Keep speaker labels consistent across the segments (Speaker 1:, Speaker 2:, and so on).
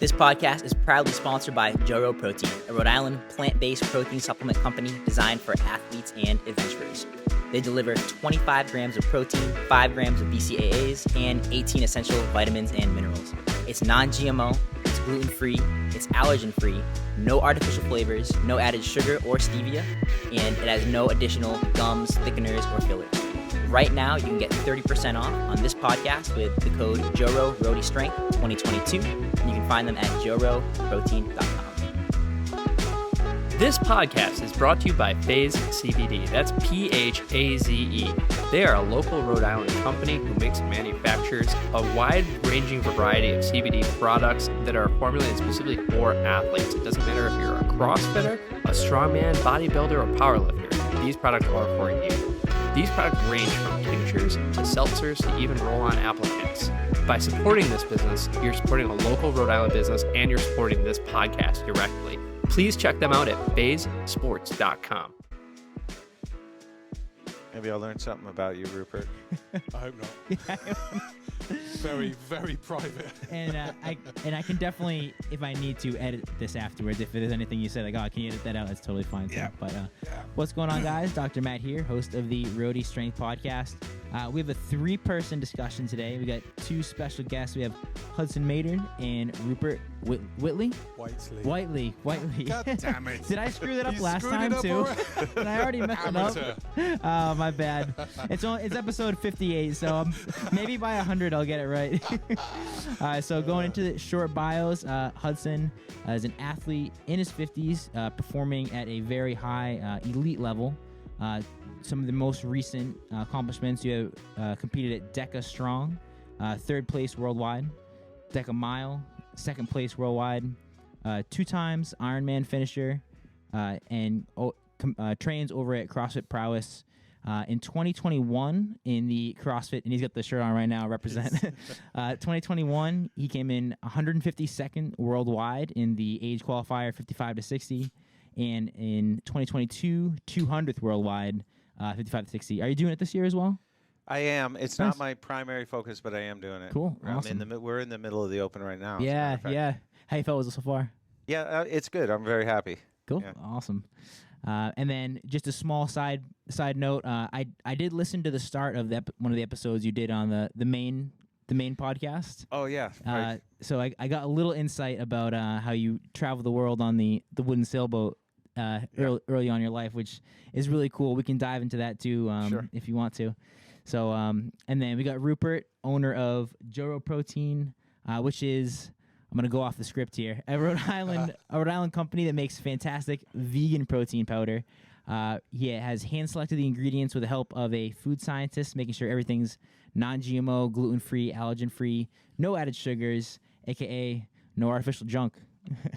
Speaker 1: This podcast is proudly sponsored by Joro Protein, a Rhode Island plant-based protein supplement company designed for athletes and adventurers. They deliver 25 grams of protein, 5 grams of BCAAs, and 18 essential vitamins and minerals. It's non-GMO, it's gluten-free, it's allergen-free, no artificial flavors, no added sugar or stevia, and it has no additional gums, thickeners, or fillers. Right now, you can get 30% off on this podcast with the code JORO-RODISTRENGTH 2022, and you can find them at joroprotein.com.
Speaker 2: This podcast is brought to you by Phase CBD. That's P-H-A-Z-E. They are a local Rhode Island company who makes and manufactures a wide-ranging variety of CBD products that are formulated specifically for athletes. It doesn't matter if you're a CrossFitter, a strongman, bodybuilder, or powerlifter. These products are for you. These products range from tinctures to seltzers to even roll-on applicants. By supporting this business, you're supporting a local Rhode Island business and you're supporting this podcast directly. Please check them out at phasesports.com.
Speaker 3: Maybe I'll learn something about you, Rupert.
Speaker 4: I hope not. Very, very private.
Speaker 5: And I can definitely, if I need to, edit this afterwards. If there's anything you say, like, oh, can you edit that out? That's totally fine. Too.
Speaker 4: Yeah.
Speaker 5: But what's going on, guys? Dr. Matt here, host of the Roadie Strength Podcast. We have a 3-person discussion today. We got 2 special guests. We have Hudson Maynard and Rupert Whiteley. Whiteley.
Speaker 4: God damn it.
Speaker 5: Did I screw that up
Speaker 4: You
Speaker 5: last
Speaker 4: screwed
Speaker 5: time
Speaker 4: it up
Speaker 5: too?
Speaker 4: already?
Speaker 5: Did I already mess it up? My bad. It's episode 58, so maybe by 100 I'll get it right. All right, so going into the short bios, Hudson is an athlete in his 50s, performing at a very high elite level. Some of the most recent accomplishments, you have competed at DEKA Strong, 3rd place worldwide, DEKA Mile, 2nd place worldwide, 2 times Ironman finisher, and trains over at CrossFit Prowess. In 2021, in the CrossFit, and he's got the shirt on right now, represent. 2021, he came in 152nd worldwide in the age qualifier 55 to 60, and in 2022, 200th worldwide, 55 to 60. Are you doing it this year as well?
Speaker 3: I am. It's
Speaker 5: Nice.
Speaker 3: not my primary focus, but I am doing it.
Speaker 5: Cool. Awesome.
Speaker 3: We're in the middle of the Open right now.
Speaker 5: Yeah. How you felt so far?
Speaker 3: Yeah, it's good. I'm very happy.
Speaker 5: Cool.
Speaker 3: Yeah.
Speaker 5: Awesome. And then just a small side note. I did listen to the start of one of the episodes you did on the main podcast.
Speaker 3: Oh, yeah. Right.
Speaker 5: So I got a little insight about how you travel the world on the wooden sailboat early on in your life, which is really cool. We can dive into that too
Speaker 3: Sure.
Speaker 5: if you want to. So and then we got Rupert, owner of Joro Protein, which is, I'm gonna go off the script here, a Rhode Island company that makes fantastic vegan protein powder. He has hand selected the ingredients with the help of a food scientist, making sure everything's non-GMO, gluten-free, allergen-free, no added sugars, aka no artificial junk.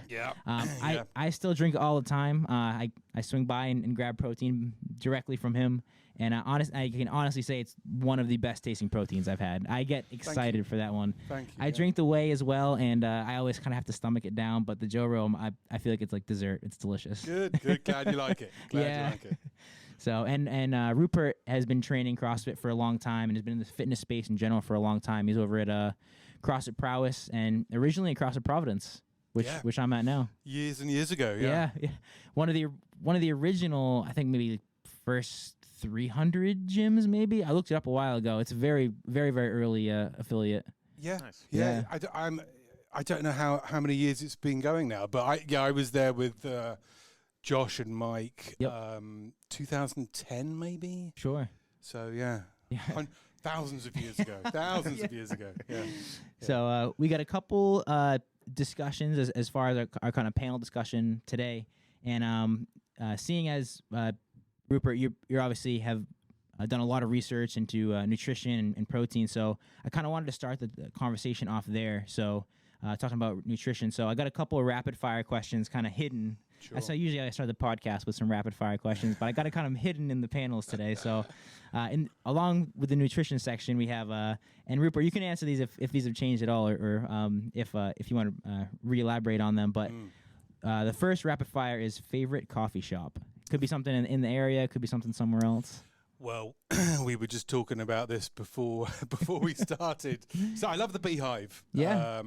Speaker 4: Yeah.
Speaker 5: I still drink it all the time. I swing by and grab protein directly from him, and I can honestly say it's one of the best tasting proteins I've had. I get excited for that one.
Speaker 4: Thank you.
Speaker 5: I drink the whey as well, and I always kind of have to stomach it down. But the Joro, I feel like it's like dessert. It's delicious.
Speaker 4: Good. Glad you like it. Glad you like it.
Speaker 5: So and Rupert has been training CrossFit for a long time and has been in the fitness space in general for a long time. He's over at CrossFit Prowess and originally at CrossFit Providence, which I'm at now.
Speaker 4: Years and years ago.
Speaker 5: Yeah. One of the original, I think maybe first 300 gyms. Maybe I looked it up a while ago. It's a very, very, very early affiliate.
Speaker 4: Yeah.
Speaker 3: Nice.
Speaker 4: Yeah. I don't know how many years it's been going now, but I was there with Josh and Mike.
Speaker 5: Yep.
Speaker 4: 2010 maybe.
Speaker 5: Sure.
Speaker 4: So yeah. Thousands of years ago. Yeah.
Speaker 5: So we got a couple discussions as far as our kind of panel discussion today, and seeing as Rupert, you obviously have done a lot of research into nutrition and protein, so I kind of wanted to start the conversation off there. So talking about nutrition, so I got a couple of rapid fire questions kind of hidden.
Speaker 4: Sure.
Speaker 5: So usually I start the podcast with some rapid fire questions, but I got it kind of hidden in the panels today. So along with the nutrition section, we have and Rupert, you can answer these if these have changed at all, or if you want to re-elaborate on them. But the first rapid fire is favorite coffee shop. Could be something in the area. Could be something somewhere else.
Speaker 4: Well, we were just talking about this before we started. So I love the Beehive.
Speaker 5: Yeah.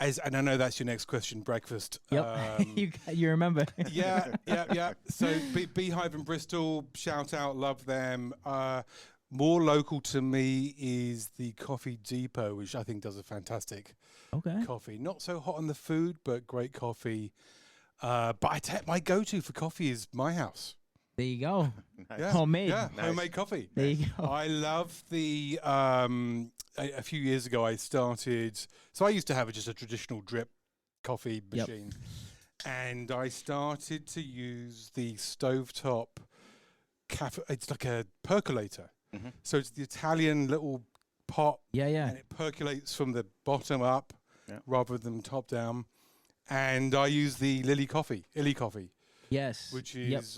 Speaker 4: and I know that's your next question, breakfast.
Speaker 5: Yep. You remember.
Speaker 4: Yeah. So Beehive in Bristol, shout out, love them. More local to me is the Coffee Depot, which I think does a fantastic coffee. Not so hot on the food, but great coffee. But my go-to for coffee is my house.
Speaker 5: There you go.
Speaker 3: Nice.
Speaker 4: Yeah,
Speaker 5: Homemade.
Speaker 4: Yeah,
Speaker 3: Nice.
Speaker 4: homemade coffee.
Speaker 5: There you go.
Speaker 4: I love the, a few years ago I started, so I used to have just a traditional drip coffee machine. And I started to use the stovetop cafe. It's like a percolator.
Speaker 3: Mm-hmm.
Speaker 4: So it's the Italian little pot.
Speaker 5: Yeah.
Speaker 4: And it percolates from the bottom up rather than top down. And I use the Illy coffee,
Speaker 5: Yes.
Speaker 4: which is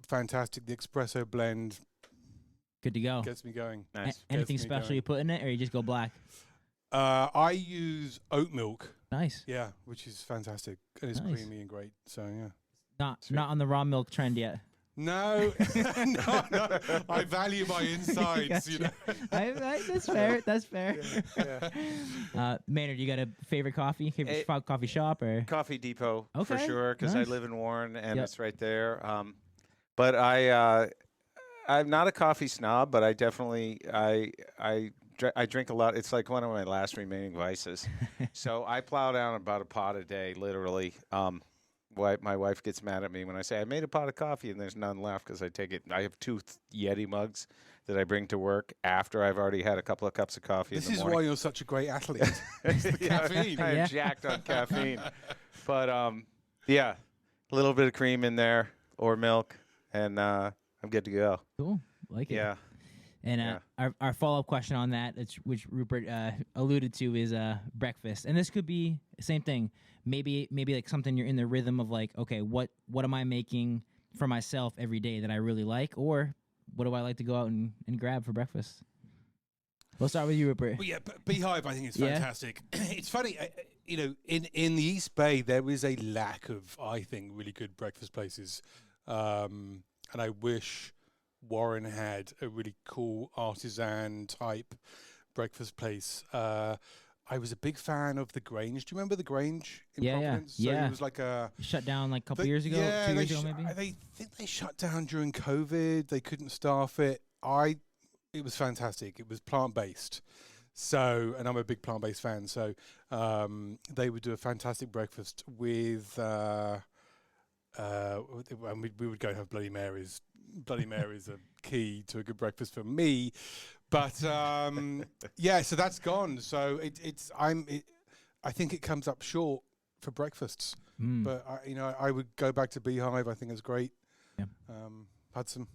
Speaker 4: fantastic. The espresso blend
Speaker 5: Good to go.
Speaker 4: gets me going.
Speaker 3: Nice.
Speaker 5: Anything
Speaker 4: Gets me
Speaker 5: special
Speaker 4: going.
Speaker 5: you put in it, or you just go black?
Speaker 4: I use oat milk.
Speaker 5: Nice.
Speaker 4: Yeah, which is fantastic. And it's
Speaker 5: Nice.
Speaker 4: creamy and great. So, yeah.
Speaker 5: Not on the raw milk trend yet.
Speaker 4: No, no. I value my insides, you know.
Speaker 5: That's fair. That's fair.
Speaker 3: Yeah.
Speaker 5: Maynard, you got a favorite coffee? Favorite coffee shop or?
Speaker 3: Coffee Depot for
Speaker 5: Okay,
Speaker 3: sure, because
Speaker 5: nice.
Speaker 3: I live in Warren and
Speaker 5: Yep.
Speaker 3: it's right there. But I'm not a coffee snob, but I definitely I drink a lot. It's like one of my last remaining vices. So I plow down about a pot a day, literally. My wife gets mad at me when I say I made a pot of coffee and there's none left because I have two Yeti mugs that I bring to work after I've already had a couple of cups of coffee
Speaker 4: This
Speaker 3: in the
Speaker 4: is
Speaker 3: morning.
Speaker 4: why you're such a great athlete. It's the caffeine.
Speaker 3: I'm
Speaker 5: Yeah.
Speaker 3: jacked on caffeine. But yeah, a little bit of cream in there or milk, and I'm good to go.
Speaker 5: Cool. Like it.
Speaker 3: Yeah.
Speaker 5: And our follow-up question on that, which Rupert alluded to, is breakfast. And this could be the same thing. Maybe like something you're in the rhythm of, like, okay, what am I making for myself every day that I really like, or what do I like to go out and grab for breakfast? We'll start with you, Rupert.
Speaker 4: Well, yeah, Beehive I think is
Speaker 5: Yeah.
Speaker 4: fantastic. It's funny, you know, in the East Bay there is a lack of, I think, really good breakfast places, and I wish Warren had a really cool artisan type breakfast place. I was a big fan of the Grange. Do you remember the Grange in Providence? So
Speaker 5: yeah.
Speaker 4: it was like a
Speaker 5: Shut down like a couple
Speaker 4: they-
Speaker 5: years ago,
Speaker 4: yeah,
Speaker 5: 2
Speaker 4: they
Speaker 5: years ago maybe?
Speaker 4: I think they shut down during COVID. They couldn't staff it. It was fantastic. It was plant-based. So, and I'm a big plant-based fan. So, they would do a fantastic breakfast with, and we would go and have Bloody Marys. Bloody Marys are key to a good breakfast for me. But yeah, so that's gone. So I think it comes up short for breakfasts. But I would go back to Beehive. I think it's great.
Speaker 5: Yeah.
Speaker 4: Hudson,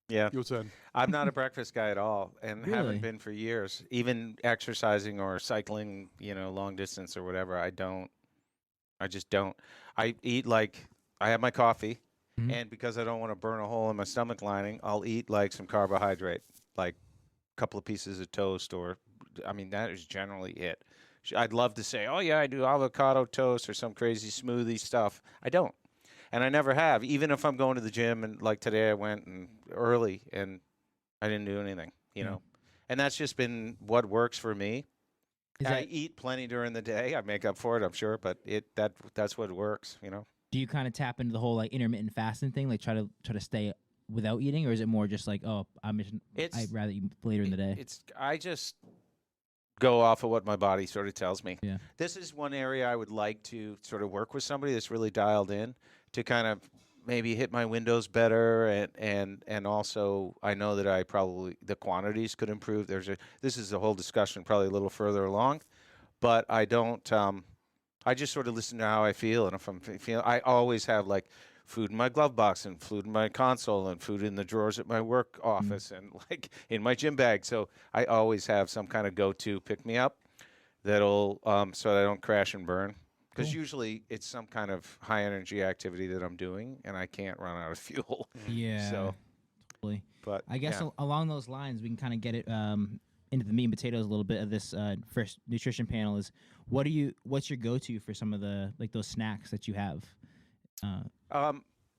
Speaker 3: Yeah.
Speaker 4: your turn.
Speaker 3: I'm not a breakfast guy at all, and
Speaker 5: Really?
Speaker 3: haven't been for years. Even exercising or cycling, long distance or whatever, I just don't. I eat I have my coffee,
Speaker 5: Mhm.
Speaker 3: and because I don't want to burn a hole in my stomach lining, I'll eat like some carbohydrate, like a couple of pieces of toast, or that is generally it. I'd love to say, oh yeah, I do avocado toast or some crazy smoothie stuff. I don't. And I never have, even if I'm going to the gym, and like today I went early and I didn't do anything, know. And that's just been what works for me. I eat plenty during the day. I make up for it, I'm sure, but that's what works,
Speaker 5: Do you kind of tap into the whole like intermittent fasting thing, like try to stay without eating, or is it more just like, oh, I'd rather eat later in the day?
Speaker 3: I just go off of what my body sort of tells me.
Speaker 5: Yeah.
Speaker 3: This is one area I would like to sort of work with somebody that's really dialed in to kind of maybe hit my windows better, and also I know that the quantities could improve. This is a whole discussion probably a little further along, but I don't. I just sort of listen to how I feel, and if I'm feeling, I always have like food in my glove box and food in my console and food in the drawers at my work office and like in my gym bag. So I always have some kind of go-to pick-me-up that'll so that I don't crash and burn. Because usually it's some kind of high-energy activity that I'm doing, and I can't run out of fuel.
Speaker 5: Yeah.
Speaker 3: So,
Speaker 5: totally.
Speaker 3: but
Speaker 5: I guess
Speaker 3: yeah.
Speaker 5: along those lines, we can kind of get it into the meat and potatoes a little bit of this first nutrition panel. Is what's your go-to for some of the those snacks that you have?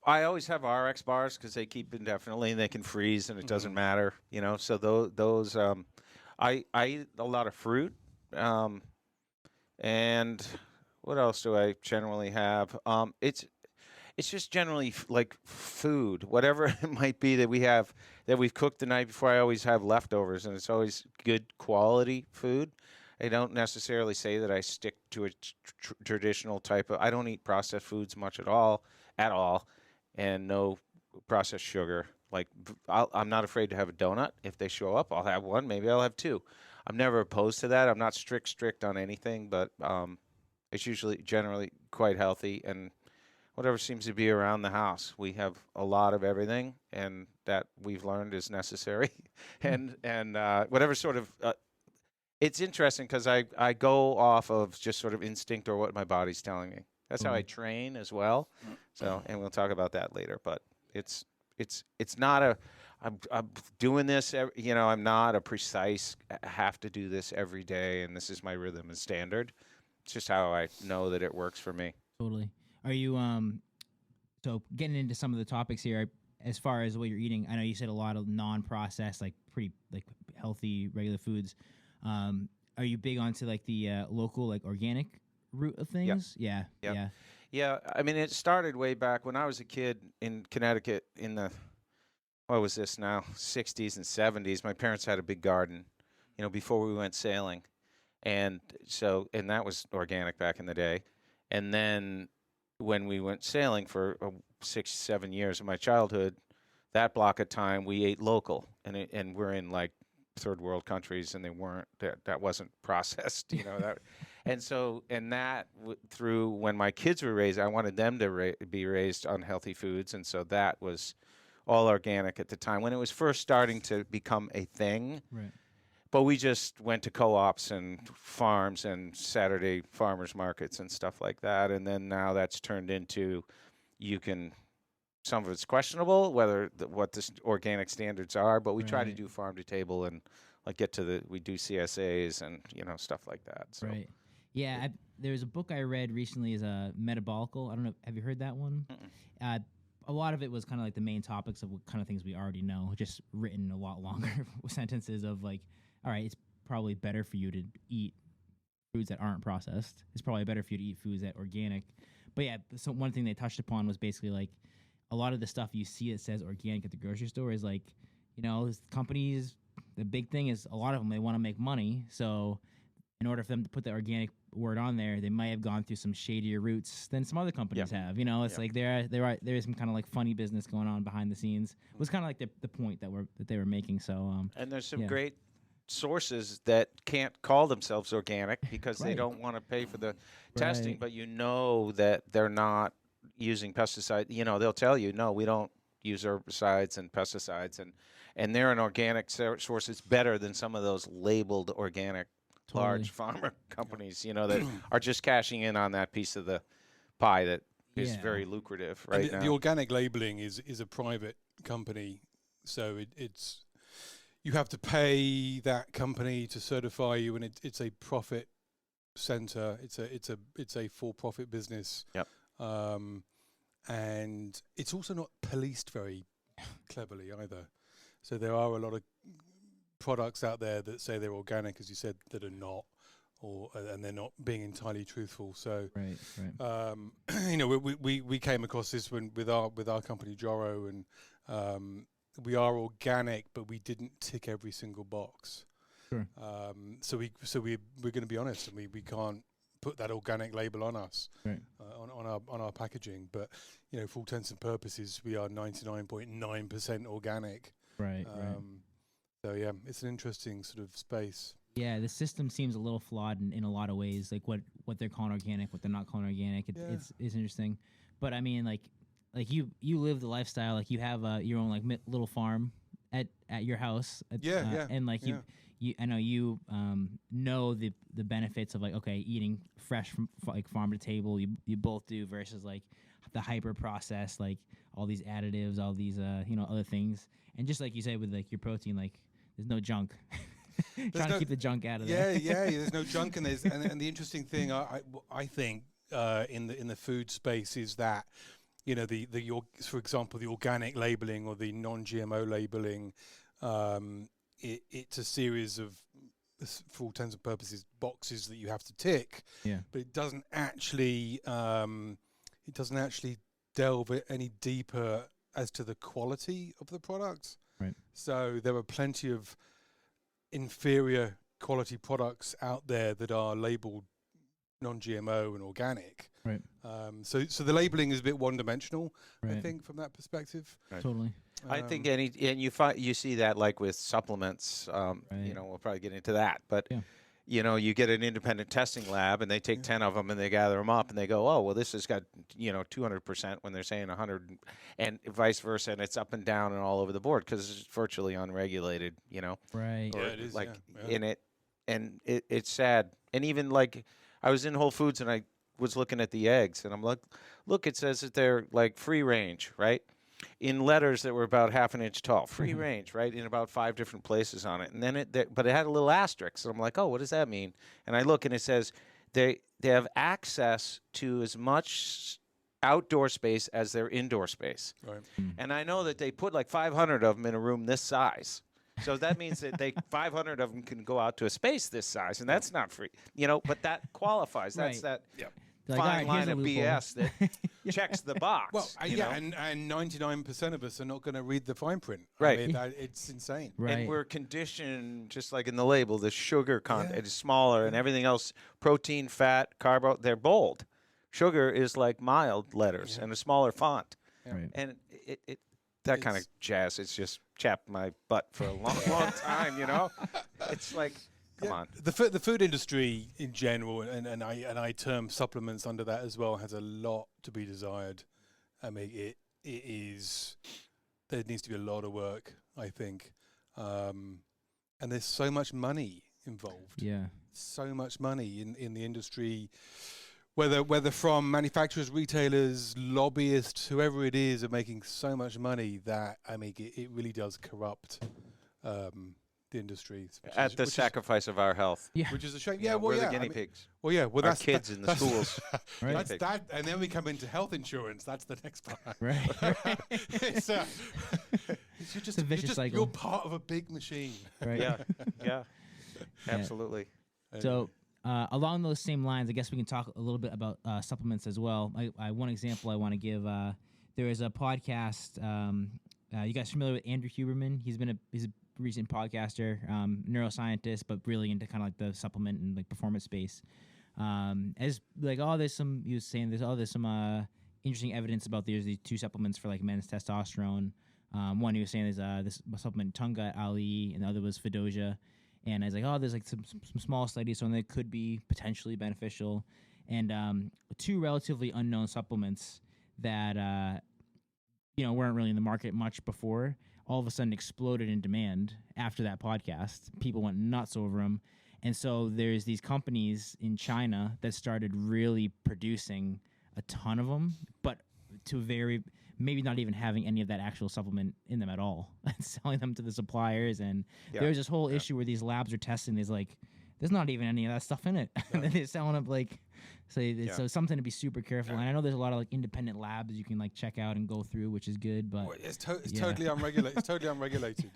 Speaker 3: I always have RX bars because they keep indefinitely and they can freeze and it doesn't matter, So those I eat a lot of fruit, And what else do I generally have? It's just generally like food, whatever it might be that we have that we've cooked the night before. I always have leftovers, and it's always good quality food. I don't necessarily say that I stick to a traditional type of. I don't eat processed foods much at all, and no processed sugar. Like I'm not afraid to have a donut if they show up. I'll have one. Maybe I'll have two. I'm never opposed to that. I'm not strict on anything, but it's usually generally quite healthy and whatever seems to be around the house. We have a lot of everything, and that we've learned is necessary. and whatever sort of it's interesting because I go off of just sort of instinct or what my body's telling me. That's how I train as well. So, and we'll talk about that later. But it's not a I'm doing this. I'm not a precise. I have to do this every day, and this is my rhythm and standard. It's just how I know that it works for me.
Speaker 5: Totally. Are you so getting into some of the topics here as far as what you're eating? I know you said a lot of non-processed, like pretty like healthy regular foods. Are you big onto like the local like organic route of things? Yeah.
Speaker 3: Yeah. I mean, it started way back when I was a kid in Connecticut in the what was this now 60s and 70s. My parents had a big garden, before we went sailing, and that was organic back in the day, and then when we went sailing for 6-7 years of my childhood, that block of time we ate local, and we're in like third world countries, and they weren't that wasn't processed, through when my kids were raised, I wanted them to be raised on healthy foods, and so that was all organic at the time when it was first starting to become a thing.
Speaker 5: Right.
Speaker 3: But we just went to co-ops and farms and Saturday farmers markets and stuff like that. And then now that's turned into some of it's questionable what the organic standards are, but we try to do farm to table and like we do CSAs and, stuff like that. So.
Speaker 5: Right. Yeah. There was a book I read recently is Metabolical. I don't know. Have you heard that one? A lot of it was kind of like the main topics of what kind of things we already know, just written a lot longer sentences of like, all right, it's probably better for you to eat foods that aren't processed. It's probably better for you to eat foods that are organic. But yeah, so one thing they touched upon was basically like a lot of the stuff you see that says organic at the grocery store is like, companies, the big thing is a lot of them, they want to make money. So in order for them to put the organic word on there, they might have gone through some shadier routes than some other companies have. It's like there is some kind of like funny business going on behind the scenes. It was kind of like the point that they were making. So
Speaker 3: and there's some great sources that can't call themselves organic because they don't want to pay for the testing, but that they're not using pesticides. They'll tell you, no, we don't use herbicides and pesticides, and they're an organic source that's better than some of those labeled organic large farmer companies, that are just cashing in on that piece of the pie that is very lucrative now.
Speaker 4: The organic labeling is a private company, so it's you have to pay that company to certify you, and it's a profit center. It's a for-profit business.
Speaker 3: Yep.
Speaker 4: And it's also not policed very cleverly either. So there are a lot of products out there that say they're organic, as you said, that are not, and they're not being entirely truthful. So, we came across this with our company Joro, and we are organic, but we didn't tick every single box.
Speaker 5: Sure.
Speaker 4: So we're going to be honest, and we can't put that organic label on us, on our packaging. But for all intents and purposes, we are 99.9% organic.
Speaker 5: Right.
Speaker 4: So yeah, it's an interesting sort of space.
Speaker 5: Yeah, the system seems a little flawed in a lot of ways. Like what they're calling organic, what they're not calling organic. It's interesting, but I mean, like you live the lifestyle. Like you have your own like little farm at your house. And like you I know you know the benefits of like eating fresh from like farm to table. You both do versus like the hyper processed, like all these additives, all these other things. And just like you said with like your protein, like there's no junk. Trying to keep the junk out of there.
Speaker 4: Yeah. There's no junk in this. And the interesting thing I think in the food space is that for example the organic labeling or the non-GMO labeling, it's a series of for all intents and purposes, boxes that you have to tick.
Speaker 5: Yeah.
Speaker 4: But it doesn't actually delve any deeper as to the quality of the product.
Speaker 5: Right.
Speaker 4: So there are plenty of inferior quality products out there that are labeled non-GMO and organic.
Speaker 5: Right.
Speaker 4: So the labeling is a bit one-dimensional,
Speaker 5: Right.
Speaker 4: I think, from that perspective.
Speaker 3: Right.
Speaker 5: Totally.
Speaker 3: I think
Speaker 4: Um,
Speaker 3: and you see that like with supplements.
Speaker 5: Right.
Speaker 3: We'll probably get into that, but
Speaker 5: Yeah.
Speaker 3: you get an independent testing lab and they take 10 of them and they gather them up and they go, oh well, this has got 200% when they're saying 100, and vice versa, and it's up and down and all over the board because it's virtually unregulated.
Speaker 5: Right.
Speaker 4: Yeah,
Speaker 3: Or
Speaker 4: it is,
Speaker 3: like
Speaker 4: yeah.
Speaker 3: in it, and it's sad. And even like I was in Whole Foods and I was looking at the eggs and I'm like, look, it says that they're like free range, right? In letters that were about half an inch tall, free range, right? In about 5 different places on it. And then but it had a little asterisk. And I'm like, oh, what does that mean? And I look and it says they have access to as much outdoor space as their indoor space.
Speaker 4: Right.
Speaker 3: And I know that they put like 500 of them in a room this size. So that means that 500 of them can go out to a space this size, and that's not free, but that qualifies. That's
Speaker 5: Right.
Speaker 3: that
Speaker 5: Like, all
Speaker 3: fine
Speaker 5: right,
Speaker 3: line
Speaker 5: here's a
Speaker 3: of
Speaker 5: loophole.
Speaker 3: BS that checks the box.
Speaker 4: Well,
Speaker 3: you
Speaker 4: yeah,
Speaker 3: know?
Speaker 4: and 99% of us are not going to read the fine print.
Speaker 3: Right.
Speaker 4: I mean, it's insane.
Speaker 5: Right.
Speaker 3: And we're conditioned, just like in the label, the sugar content
Speaker 4: Yeah.
Speaker 3: is smaller, and everything else, protein, fat, carbo, they're bold. Sugar is like mild letters and a smaller font.
Speaker 5: Right.
Speaker 3: And that kind of jazz, it's just chapped my butt for a long, long time, It's like, come on.
Speaker 4: The food industry in general, and I term supplements under that as well, has a lot to be desired. I mean, there needs to be a lot of work, I think, and there's so much money involved.
Speaker 5: Yeah.
Speaker 4: So much money in the industry, whether from manufacturers, retailers, lobbyists, whoever it is, are making so much money that it really does corrupt the industry
Speaker 3: At the sacrifice of our health.
Speaker 5: Yeah.
Speaker 4: which is a shame.
Speaker 3: Yeah,
Speaker 4: well,
Speaker 3: we're
Speaker 4: yeah,
Speaker 3: the guinea pigs.
Speaker 4: Well, yeah, well,
Speaker 3: Our
Speaker 4: that's
Speaker 3: kids in the schools.
Speaker 5: Right.
Speaker 4: That's that, and then we come into health insurance. That's the next part.
Speaker 5: Right.
Speaker 4: it's,
Speaker 5: a vicious cycle.
Speaker 4: You're part of a big machine.
Speaker 5: Right.
Speaker 3: Yeah, absolutely.
Speaker 5: So along those same lines, I guess we can talk a little bit about supplements as well. One example I want to give. There is a podcast. You guys familiar with Andrew Huberman? He's a recent podcaster, neuroscientist, but really into kind of like the supplement and like performance space. As like, there's some interesting evidence about these 2 supplements for like men's testosterone. One he was saying is this supplement Tunga Ali, and the other was Fedoja. And I was like, there's like some small studies on that could be potentially beneficial. And 2 relatively unknown supplements that weren't really in the market much before, all of a sudden exploded in demand after that podcast. People went nuts over them. And so there's these companies in China that started really producing a ton of them, but to maybe not even having any of that actual supplement in them at all, and selling them to the suppliers. And there's this whole issue where these labs are testing. There's not even any of that stuff in it. And then they're selling up so something to be super careful. And I know there's a lot of like independent labs you can like check out and go through, which is good. But
Speaker 4: It's totally unregulated. It's totally unregulated.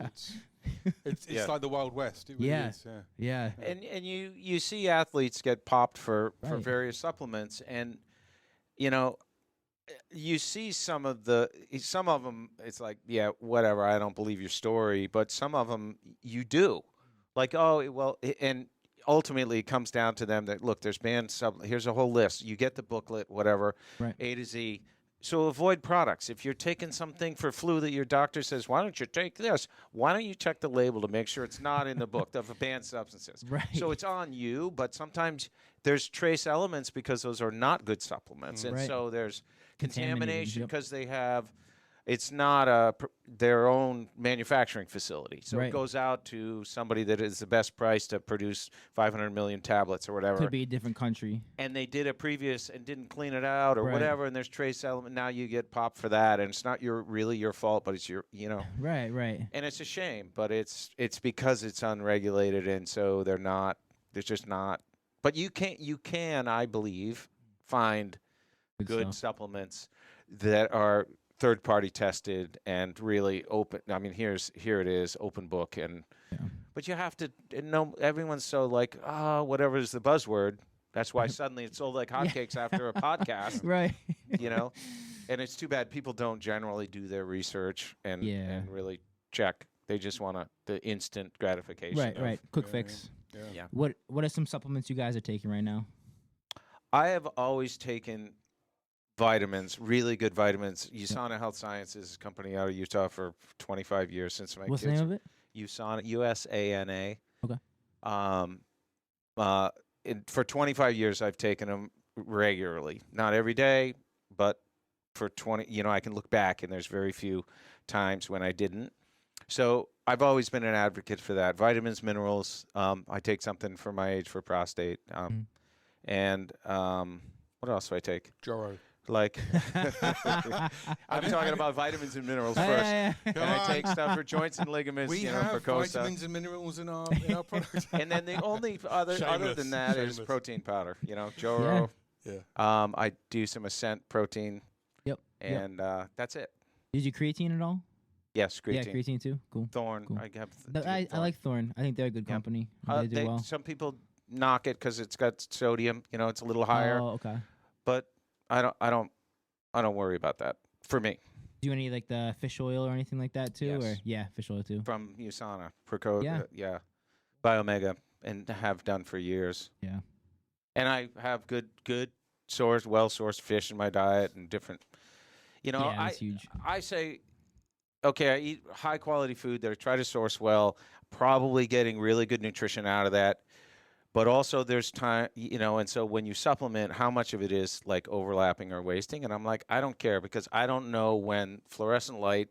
Speaker 4: It's like the Wild West. It really is.
Speaker 5: Yeah.
Speaker 3: And you see athletes get popped for various supplements, and you see some of them. It's like, yeah, whatever. I don't believe your story, but some of them you do. Like, and ultimately it comes down to them that, look, there's banned here's a whole list. You get the booklet, whatever,
Speaker 5: right.
Speaker 3: A to Z. So avoid products. If you're taking something for flu that your doctor says, why don't you take this? Why don't you check the label to make sure it's not in the book of banned substances?
Speaker 5: Right.
Speaker 3: So it's on you, but sometimes there's trace elements because those are not good supplements. And so there's contamination because they have, it's not their own manufacturing facility. So it goes out to somebody that is the best price to produce 500 million tablets or whatever.
Speaker 5: Could be a different country.
Speaker 3: And they did a previous and didn't clean it out or whatever, and there's trace element. Now you get popped for that, and it's not really your fault, but it's your,
Speaker 5: Right.
Speaker 3: And it's a shame, but it's because it's unregulated, and so there's just not. But you can, I believe, find good supplements that are third-party tested and really open. I mean, here it is, open book, and But you have to know. Everyone's so like, whatever is the buzzword. That's why suddenly it's sold like hotcakes after a podcast.
Speaker 5: Right.
Speaker 3: You know, and it's too bad people don't generally do their research and really check. They just want the instant gratification.
Speaker 5: Right. Quick fix.
Speaker 3: Yeah.
Speaker 5: What are some supplements you guys are taking right now?
Speaker 3: I have always taken vitamins, really good vitamins. USANA Health Sciences is a company out of Utah for 25 years since my
Speaker 5: What's
Speaker 3: kids.
Speaker 5: the name of it?
Speaker 3: USANA, USANA.
Speaker 5: Okay.
Speaker 3: For 25 years, I've taken them regularly. Not every day, but for 20, I can look back and there's very few times when I didn't. So I've always been an advocate for that. Vitamins, minerals. I take something for my age for prostate. And what else do I take?
Speaker 4: Joro.
Speaker 3: Like, I'm talking about vitamins and minerals first. And I take stuff for joints and ligaments,
Speaker 4: We
Speaker 3: for
Speaker 4: have
Speaker 3: COSA.
Speaker 4: vitamins and minerals in our product.
Speaker 3: And then the only other than that is
Speaker 4: Shameless.
Speaker 3: protein powder. Joro.
Speaker 4: Yeah.
Speaker 3: I do some Ascent protein.
Speaker 5: Yep.
Speaker 3: And that's it.
Speaker 5: Did you creatine at all?
Speaker 3: Yes, creatine.
Speaker 5: Yeah, creatine too. Cool.
Speaker 3: Thorn.
Speaker 5: Cool.
Speaker 3: I have.
Speaker 5: I like Thorn. I think they're a good company. They do well.
Speaker 3: Some people knock it because it's got sodium. It's a little higher.
Speaker 5: Oh, okay.
Speaker 3: But I don't worry about that. For me,
Speaker 5: Do you any like the fish oil or anything like that too?
Speaker 3: Yes.
Speaker 5: Or yeah, fish oil too.
Speaker 3: from USANA, Proco,
Speaker 5: Yeah.
Speaker 3: Biomega, and have done for years.
Speaker 5: Yeah.
Speaker 3: And I have good well-sourced fish in my diet and different.
Speaker 5: Yeah, that's huge.
Speaker 3: I say, okay, I eat high-quality food that I try to source well, probably getting really good nutrition out of that. But also there's time, and so when you supplement, how much of it is like overlapping or wasting? And I'm like, I don't care because I don't know when fluorescent light,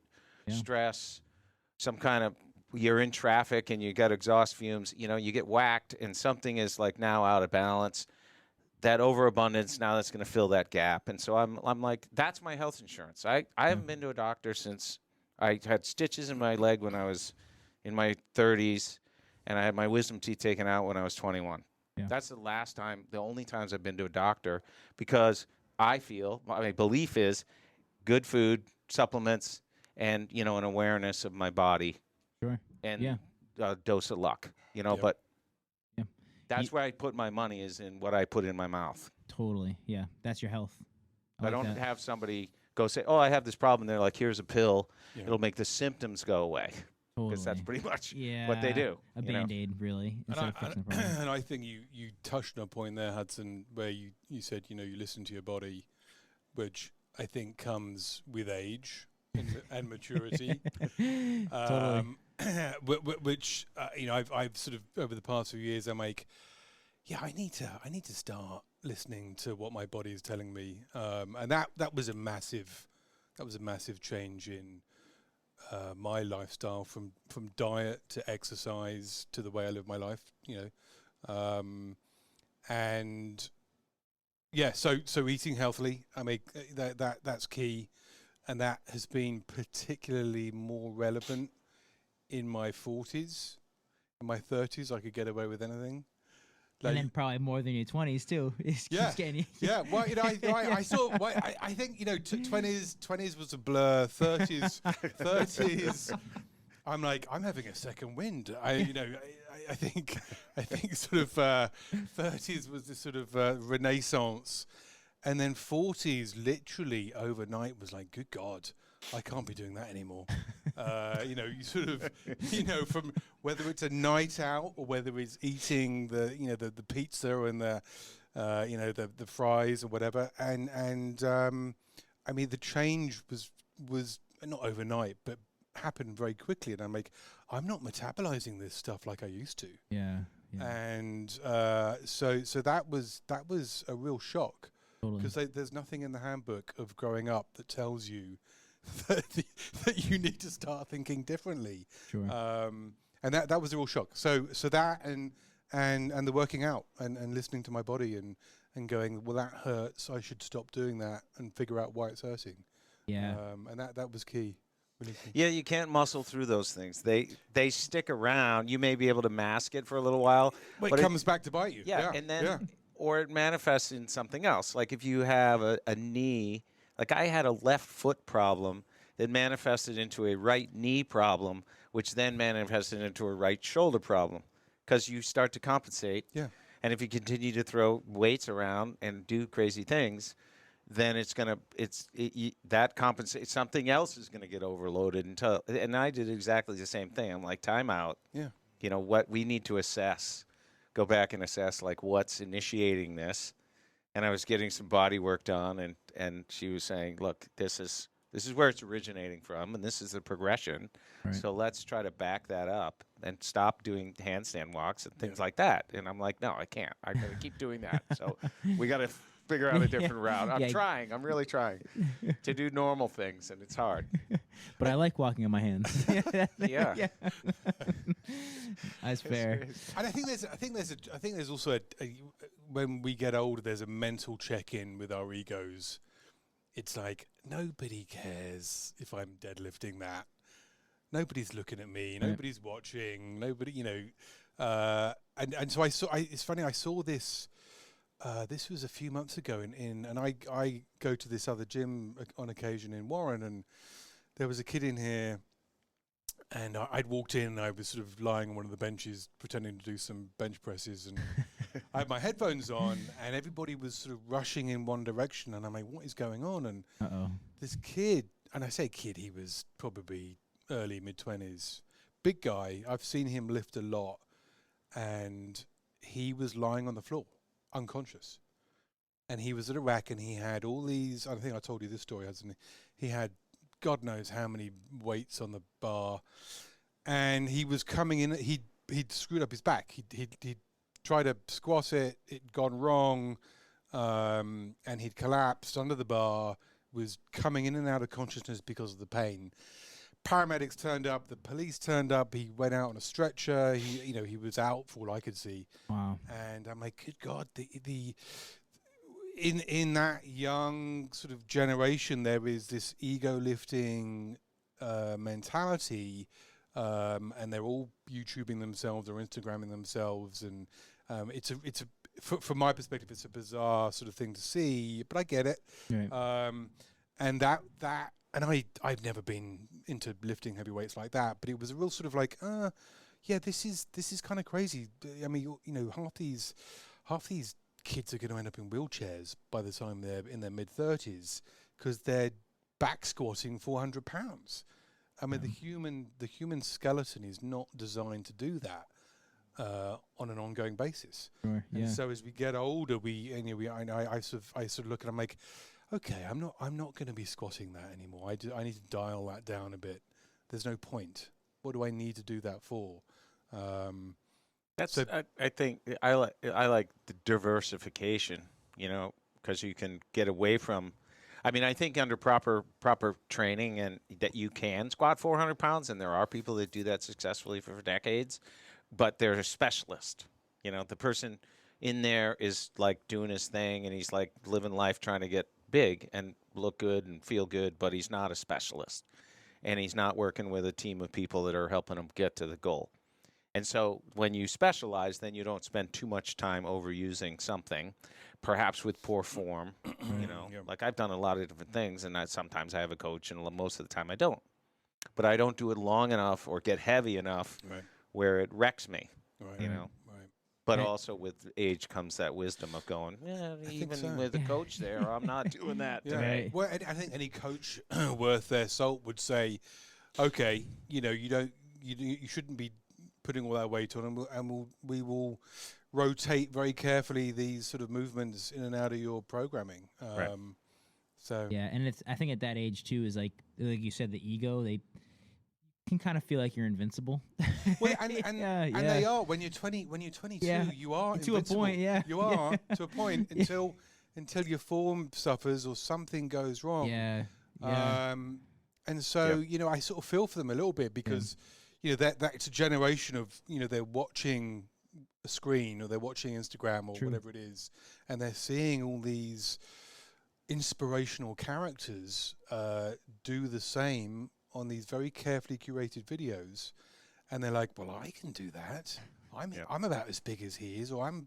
Speaker 3: stress, some kind of, you're in traffic and you got exhaust fumes, you get whacked and something is like now out of balance. That overabundance, now that's going to fill that gap. And so I'm like, that's my health insurance. I haven't been to a doctor since I had stitches in my leg when I was in my 30s. And I had my wisdom teeth taken out when I was 21.
Speaker 5: Yeah.
Speaker 3: That's the only times I've been to a doctor because I feel, my belief is good food, supplements, and, an awareness of my body.
Speaker 5: Sure.
Speaker 3: And a dose of luck, but that's where I put my money is in what I put in my mouth.
Speaker 5: Totally. Yeah. That's your health.
Speaker 3: I don't have somebody go say, oh, I have this problem. They're like, here's a pill.
Speaker 4: Yeah.
Speaker 3: It'll make the symptoms go away. Because that's pretty much what they do.
Speaker 5: A Band-Aid, really, instead of fixing the problem.
Speaker 4: And I think you touched on a point there, Hudson, where you said, you listen to your body, which I think comes with age and maturity.
Speaker 5: Totally.
Speaker 4: Which, I've sort of, over the past few years, I'm like, I need to start listening to what my body is telling me. And that was a massive change in my lifestyle, from diet to exercise to the way I live my life, and so eating healthily, I mean, that's key, and that has been particularly more relevant in my 40s. In my 30s, I could get away with anything.
Speaker 5: And then probably more than your 20s too. Keeps getting
Speaker 4: Yeah. Well, I saw. Well, I think 20s was a blur. 30s. I'm like, I'm having a second wind. I think sort of 30s was this sort of renaissance, and then 40s literally overnight was like, good God, I can't be doing that anymore. You sort of, from whether it's a night out or whether it's eating the pizza and the fries or whatever. And I mean, the change was not overnight, but happened very quickly. And I'm like, I'm not metabolizing this stuff like I used to.
Speaker 5: Yeah.
Speaker 4: And so that was a real shock, because there's nothing in the handbook of growing up that tells you that you need to start thinking differently.
Speaker 5: Sure.
Speaker 4: And that was a real shock. So that and the working out and listening to my body and going, well, that hurts, I should stop doing that and figure out why it's hurting.
Speaker 5: Yeah.
Speaker 4: And that was key. Really key.
Speaker 3: Yeah, you can't muscle through those things. They stick around. You may be able to mask it for a little while.
Speaker 4: But it comes back to bite you.
Speaker 3: Yeah, and then or it manifests in something else. Like if you have a knee. Like I had a left foot problem that manifested into a right knee problem which then manifested into a right shoulder problem because you start to compensate.
Speaker 4: Yeah.
Speaker 3: And if you continue to throw weights around and do crazy things, then that compensates. Something else is going to get overloaded and I did exactly the same thing. I'm like, time out.
Speaker 4: Yeah.
Speaker 3: You know what? We need to go back and assess like what's initiating this. And I was getting some body work done, and she was saying, look, this is where it's originating from, and this is the progression.
Speaker 5: Right.
Speaker 3: So let's try to back that up and stop doing handstand walks and things like that. And I'm like, no, I can't. I got to keep doing that. So we got to figure out a different route. I'm trying. I'm really trying to do normal things, and it's hard.
Speaker 5: But I like walking on my hands.
Speaker 3: Yeah.
Speaker 5: That's fair.
Speaker 4: And I think there's also when we get older, there's a mental check-in with our egos. It's like nobody cares if I'm deadlifting that. Nobody's looking at me.
Speaker 5: Right.
Speaker 4: Nobody's watching. Nobody, and so it's funny. I saw this. This was a few months ago, and I go to this other gym on occasion in Warren, and there was a kid in here, and I'd walked in, and I was sort of lying on one of the benches pretending to do some bench presses, and I had my headphones on, and everybody was sort of rushing in one direction, and I'm like, what is going on? And this kid, and I say kid, he was probably early, mid-20s, big guy. I've seen him lift a lot, and he was lying on the floor, unconscious. And he was at a rack, and he had all these, I think I told you this story, Hudson. He had God knows how many weights on the bar, and he was coming in, he'd screwed up his back. He'd tried to squat it, it'd gone wrong, and he'd collapsed under the bar, was coming in and out of consciousness because of the pain. Paramedics turned up, the police turned up, he went out on a stretcher, he was out for all I could see.
Speaker 5: Wow.
Speaker 4: And I'm like, good God, in that young sort of generation, there is this ego lifting mentality, and they're all YouTubing themselves or Instagramming themselves, and from my perspective, it's a bizarre sort of thing to see, but I get it.
Speaker 5: Right.
Speaker 4: And I've never been into lifting heavy weights like that, but it was a real sort of like, yeah, this is kind of crazy. I mean, half these kids are going to end up in wheelchairs by the time they're in their mid-30s because they're back squatting 400 pounds. I mean, the human skeleton is not designed to do that on an ongoing basis.
Speaker 5: Sure,
Speaker 4: and so as we get older, I sort of look and I'm like, okay, I'm not going to be squatting that anymore. I need to dial that down a bit. There's no point. What do I need to do that for?
Speaker 3: I think I like the diversification, because you can get away from. I mean, I think under proper training and that you can squat 400 pounds, and there are people that do that successfully for decades, but they're a specialist. The person in there is like doing his thing, and he's like living life trying to get big and look good and feel good, but he's not a specialist, and he's not working with a team of people that are helping him get to the goal. And so when you specialize, then you don't spend too much time overusing something, perhaps with poor form. Like I've done a lot of different things, and sometimes I have a coach, and most of the time I don't. But I don't do it long enough or get heavy enough where it wrecks me.
Speaker 4: Right.
Speaker 3: But also with age comes that wisdom of going, even with a coach there, I'm not doing that today.
Speaker 4: Well, I think any coach worth their salt would say, okay, you shouldn't be putting all that weight on, and we will rotate very carefully these sort of movements in and out of your programming. So
Speaker 5: and I think at that age too is like you said, the ego, they can kind of feel like you're invincible.
Speaker 4: Well, and they are when you're 22, you are
Speaker 5: to
Speaker 4: invincible.
Speaker 5: A point. Yeah,
Speaker 4: you are to a point until your form suffers or something goes wrong. And so I sort of feel for them a little bit because that it's a generation of they're watching a screen or they're watching Instagram or whatever it is, and they're seeing all these inspirational characters do the same on these very carefully curated videos, and they're like, well, I can do that. I'm about as big as he is, or I'm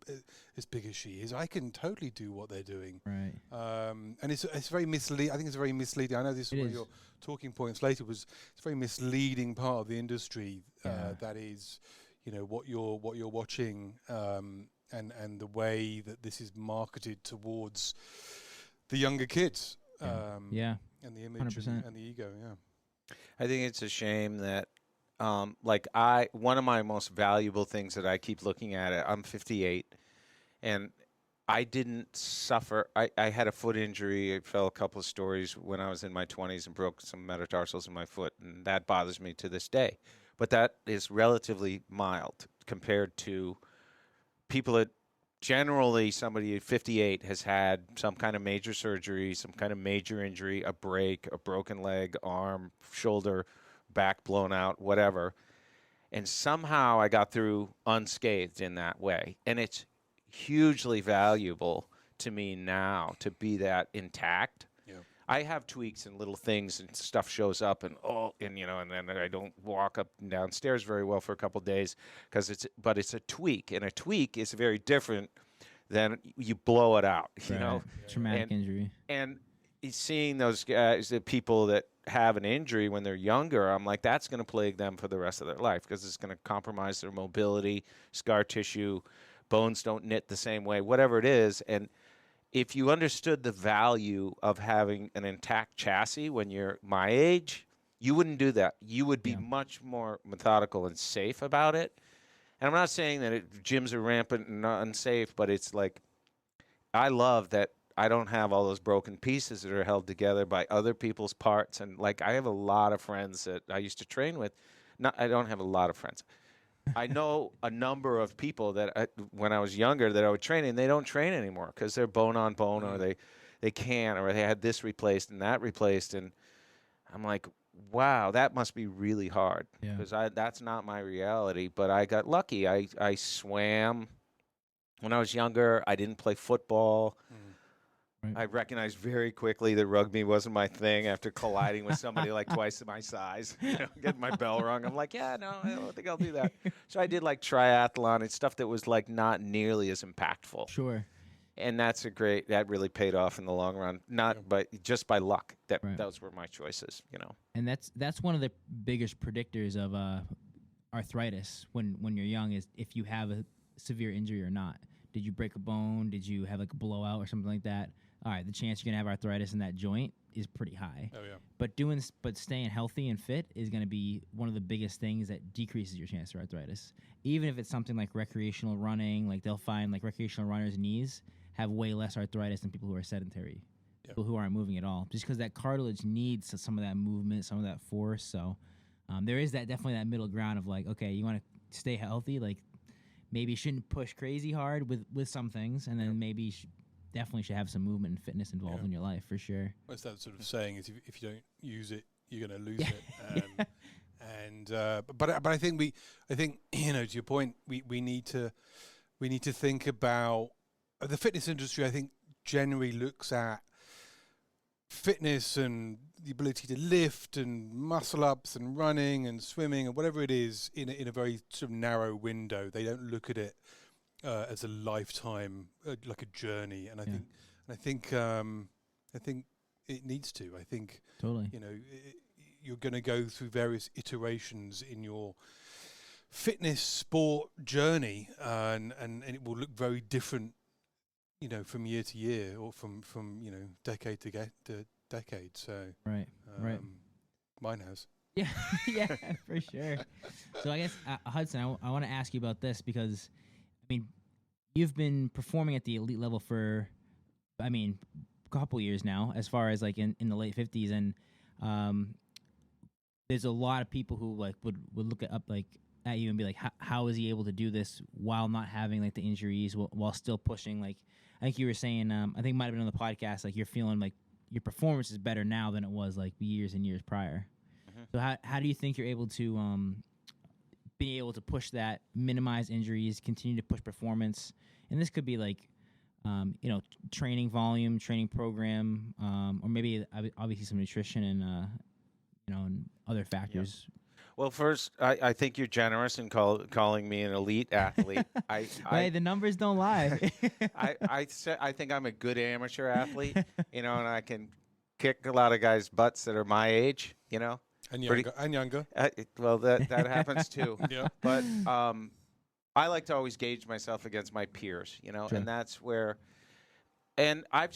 Speaker 4: as big as she is. I can totally do what they're doing.
Speaker 5: Right.
Speaker 4: And it's very misleading. I think it's very misleading. I know this is one of your talking points later was it's a very misleading part of the industry. That is, what you're watching, and the way that this is marketed towards the younger kids. And the image and the ego. Yeah.
Speaker 3: I think it's a shame that. One of my most valuable things that I keep looking at it, I'm 58 and I didn't suffer. I had a foot injury. I fell a couple of stories when I was in my 20s and broke some metatarsals in my foot. And that bothers me to this day. But that is relatively mild compared to people that generally somebody at 58 has had some kind of major surgery, some kind of major injury, a break, a broken leg, arm, shoulder, back blown out, whatever. And somehow I got through unscathed in that way. And it's hugely valuable to me now to be that intact. Yeah. I have tweaks and little things and stuff shows up and then I don't walk up and down stairs very well for a couple of days but it's a tweak, and a tweak is very different than you blow it out,
Speaker 5: Traumatic injury.
Speaker 3: And seeing those guys, the people that have an injury when they're younger, I'm like, that's going to plague them for the rest of their life because it's going to compromise their mobility, scar tissue, bones don't knit the same way, whatever it is. And if you understood the value of having an intact chassis when you're my age, you wouldn't do that. You would be much more methodical and safe about it. And I'm not saying that gyms are rampant and unsafe, but it's like I love that I don't have all those broken pieces that are held together by other people's parts. And like I have a lot of friends that I used to train with. I don't have a lot of friends. I know a number of people that when I was younger that I would train, and they don't train anymore because they're bone on bone, or they can't, or they had this replaced and that replaced. And I'm like, wow, that must be really hard because that's not my reality. But I got lucky. I swam when I was younger. I didn't play football. I recognized very quickly that rugby wasn't my thing after colliding with somebody like twice my size, getting my bell rung. I'm like, I don't think I'll do that. So I did like triathlon and stuff that was like not nearly as impactful.
Speaker 5: Sure.
Speaker 3: And that really paid off in the long run, just by luck. Those were my choices,
Speaker 5: And that's one of the biggest predictors of arthritis when you're young is if you have a severe injury or not. Did you break a bone? Did you have like a blowout or something like that? All right, the chance you're gonna have arthritis in that joint is pretty high.
Speaker 4: Oh yeah.
Speaker 5: But staying healthy and fit is gonna be one of the biggest things that decreases your chance of arthritis. Even if it's something like recreational running, like they'll find like recreational runners' knees have way less arthritis than people who are sedentary, people who aren't moving at all, just because that cartilage needs some of that movement, some of that force. So there is definitely that middle ground of like, okay, you want to stay healthy, like maybe you shouldn't push crazy hard with some things, and then maybe definitely should have some movement and fitness involved in your life for sure.
Speaker 4: What's that sort of saying is if you don't use it, you're going to lose it. But I think to your point, we need to think about the fitness industry. I think generally looks at fitness and the ability to lift and muscle ups and running and swimming and whatever it is in a very sort of narrow window. They don't look at it as a lifetime, like a journey. And I think it needs to. I think
Speaker 5: totally.
Speaker 4: You're going to go through various iterations in your fitness sport journey, and it will look very different, from year to year or from decade to decade. So
Speaker 5: right.
Speaker 4: Mine has.
Speaker 5: Yeah, yeah, for sure. So I guess Hudson, I want to ask you about this because, I mean, you've been performing at the elite level for, a couple years now, as far as like in the late 50s, and there's a lot of people who like would look at you and be like, how is he able to do this while not having like the injuries, while still pushing? Like, I think you were saying, I think it might have been on the podcast, like you're feeling like your performance is better now than it was like years and years prior. Mm-hmm. So how do you think you're able to be able to push that, minimize injuries, continue to push performance? And this could be like, training volume, training program, or maybe obviously some nutrition and, and other factors.
Speaker 3: Yeah. Well, first, I think you're generous in calling me an elite athlete.
Speaker 5: Hey, the numbers don't lie.
Speaker 3: I think I'm a good amateur athlete, and I can kick a lot of guys' butts that are my age,
Speaker 4: And
Speaker 3: Pretty-
Speaker 4: younger. And younger.
Speaker 3: Well, that happens too.
Speaker 4: Yeah.
Speaker 3: But I like to always gauge myself against my peers,
Speaker 5: Sure.
Speaker 3: and that's where. And I've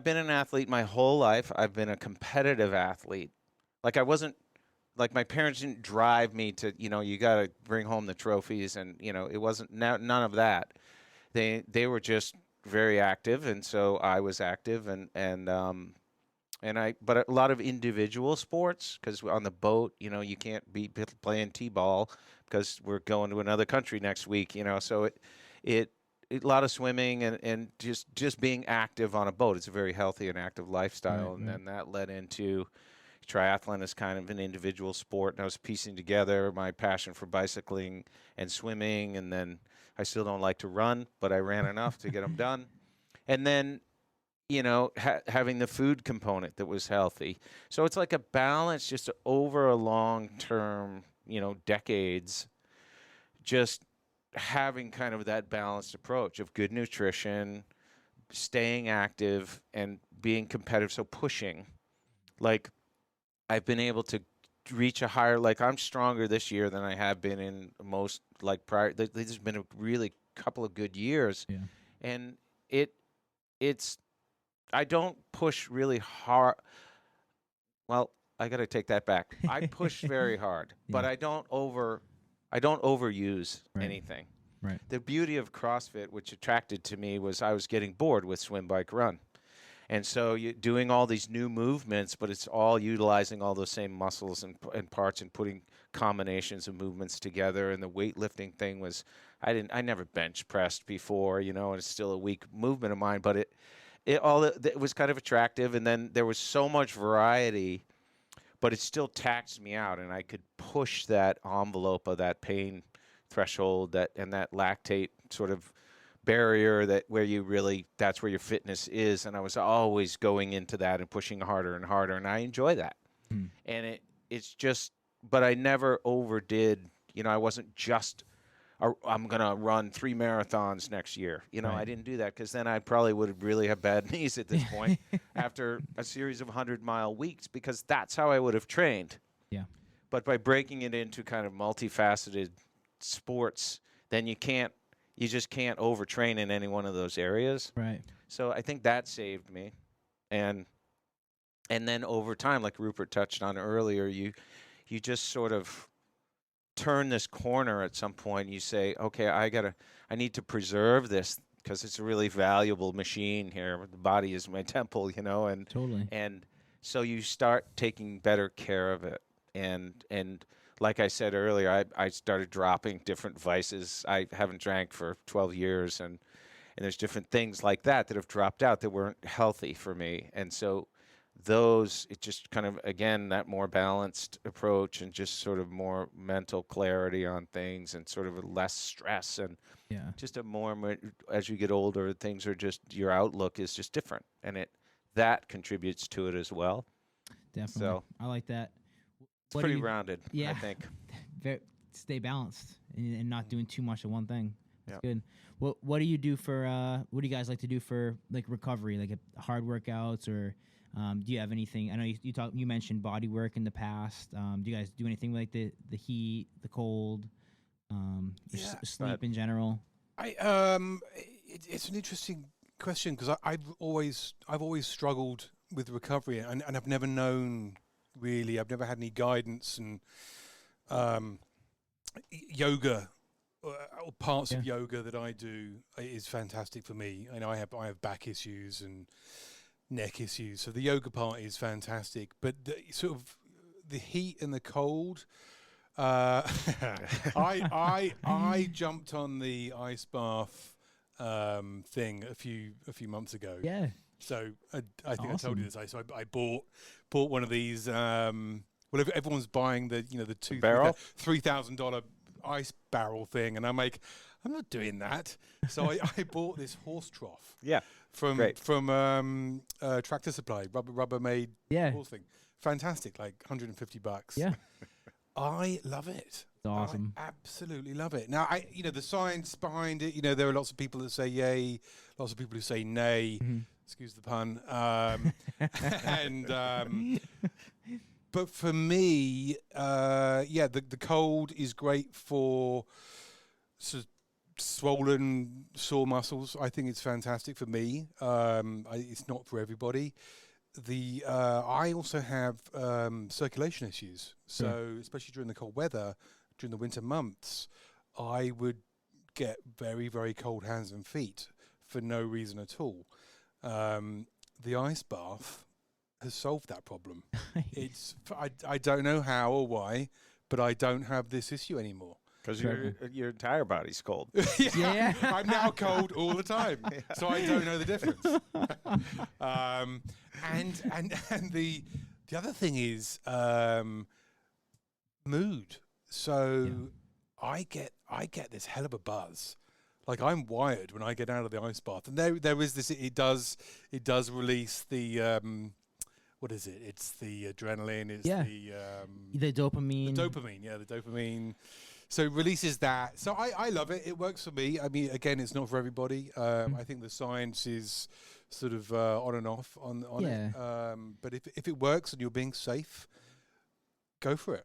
Speaker 3: been an athlete my whole life. I've been a competitive athlete. Like my parents didn't drive me to, you got to bring home the trophies, and it wasn't none of that. They were just very active, and so I was active, but a lot of individual sports, because on the boat, you can't be playing t-ball because we're going to another country next week, so a lot of swimming and just being active on a boat. It's a very healthy and active lifestyle,
Speaker 5: Right,
Speaker 3: and then that led into triathlon as kind of an individual sport, and I was piecing together my passion for bicycling and swimming, and then I still don't like to run, but I ran enough to get them done. And then, having the food component that was healthy. So it's like a balance just over a long term, decades, just having kind of that balanced approach of good nutrition, staying active, and being competitive. So pushing, like, I've been able to reach a higher, like I'm stronger this year than I have been in most, like, prior. There's been a really couple of good years.
Speaker 5: Yeah.
Speaker 3: And it's, I don't push really hard. Well, I got to take that back. I push very hard, but
Speaker 5: Yeah.
Speaker 3: I don't overuse
Speaker 5: Right.
Speaker 3: anything.
Speaker 5: Right.
Speaker 3: The beauty of CrossFit, which attracted to me, was I was getting bored with swim, bike, run. And so you're doing all these new movements, but it's all utilizing all those same muscles and parts and putting combinations of movements together. And the weightlifting thing was, I never bench pressed before, and it's still a weak movement of mine, but it was kind of attractive. And then there was so much variety, but it still taxed me out, and I could push that envelope of that pain threshold and that lactate sort of barrier that's where your fitness is. And I was always going into that and pushing harder and harder, and I enjoy that. And it's just, but I never overdid, I wasn't just, I'm going to run 3 marathons next year.
Speaker 5: Right.
Speaker 3: I didn't do that, because then I probably would really have bad knees at this point after a series of 100-mile weeks, because that's how I would have trained.
Speaker 5: Yeah.
Speaker 3: But by breaking it into kind of multifaceted sports, then you just can't overtrain in any one of those areas.
Speaker 5: Right.
Speaker 3: So I think that saved me. And then over time, like Rupert touched on earlier, you just sort of turn this corner at some point. And you say, okay, I need to preserve this, because it's a really valuable machine here. The body is my temple, and
Speaker 5: Totally.
Speaker 3: and so you start taking better care of it. And like I said earlier, I started dropping different vices. I haven't drank for 12 years, and there's different things like that have dropped out that weren't healthy for me. And so it just kind of, again, that more balanced approach and just sort of more mental clarity on things and sort of less stress, and
Speaker 5: Yeah.
Speaker 3: just as you get older, things are just, your outlook is just different, and that contributes to it as well.
Speaker 5: Definitely.
Speaker 3: So
Speaker 5: I like that.
Speaker 3: it's pretty rounded,
Speaker 5: Yeah.
Speaker 3: I think.
Speaker 5: Stay balanced and not doing too much of one thing. That's
Speaker 3: Yeah.
Speaker 5: good. What do you do for what do you guys like to do for, like, recovery, like hard workouts, or do you have anything? I know you mentioned body work in the past. Do you guys do anything like the heat, the cold, sleep in general?
Speaker 4: It's an interesting question, because I've always struggled with recovery, and I've never known, really, I've never had any guidance. And yoga, or parts of yoga that I do, is fantastic for me. I know I have back issues and neck issues, so the yoga part is fantastic. But the heat and the cold, I jumped on the ice bath thing a few months ago.
Speaker 5: Yeah.
Speaker 4: So I think I told
Speaker 5: Awesome.
Speaker 4: you this. So I bought one of these. Well, everyone's buying the $3,000 ice barrel thing, and I'm like, I'm not doing that. So I bought this horse trough.
Speaker 3: Yeah.
Speaker 4: From
Speaker 3: Great.
Speaker 4: Tractor Supply, Rubbermaid
Speaker 5: Yeah.
Speaker 4: horse thing. Fantastic, like $150.
Speaker 5: Yeah.
Speaker 4: I love it.
Speaker 5: It's awesome.
Speaker 4: I absolutely love it. Now, the science behind it, there are lots of people that say yay, lots of people who say nay, excuse the pun. But for me, the cold is great for sort of swollen, sore muscles. I think it's fantastic for me. It's not for everybody. I also have circulation issues, so especially during the cold weather, during the winter months, I would get very, very cold hands and feet for no reason at all. The ice bath has solved that problem. I don't know how or why, but I don't have this issue anymore.
Speaker 3: Because your entire body's cold.
Speaker 5: Yeah.
Speaker 4: I'm now cold all the time, so I don't know the difference. And the other thing is mood. So I get this hell of a buzz. Like, I'm wired when I get out of the ice bath, and there is this. It does release the what is it? It's the adrenaline. It's
Speaker 5: the dopamine.
Speaker 4: The dopamine. So it releases that. So I love it. It works for me. I mean, again, it's not for everybody. I think the science is sort of on and off on it. But if it works and you're being safe, go for it.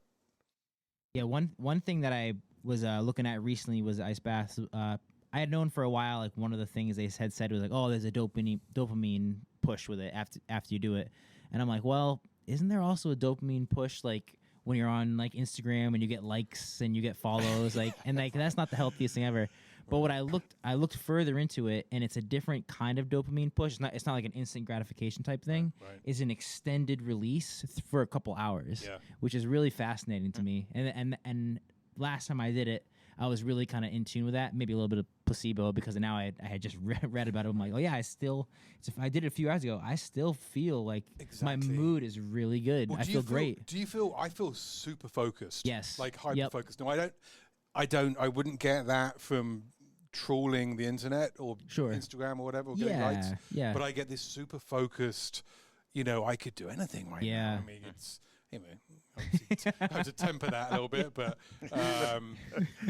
Speaker 5: Yeah, one thing that I was looking at recently was ice baths. I had known for a while, like, one of the things they had said was like, oh, there's a dopamine push with it after you do it. And I'm like, well, isn't there also a dopamine push, like, when you're on, like, Instagram and you get likes and you get follows, like, and, like, that's not the healthiest thing ever. But what I looked further into it, and it's a different kind of dopamine push. It's not like an instant gratification type thing. Right. It's an extended release for a couple hours, which is really fascinating to me. And last time I did it, I was really kind of in tune with that. Maybe a little bit of placebo, because now I had just read about it. I'm like, oh yeah, if I did it a few hours ago, I still feel like my mood is really good. I feel great.
Speaker 4: Do you feel? I feel super focused.
Speaker 5: Yes.
Speaker 4: Like hyper focused. No, I wouldn't get that from trawling the internet or Instagram or whatever, or getting likes.
Speaker 5: Yeah.
Speaker 4: But I get this super focused, I could do anything right now. I mean, it's, I have to temper that a little bit,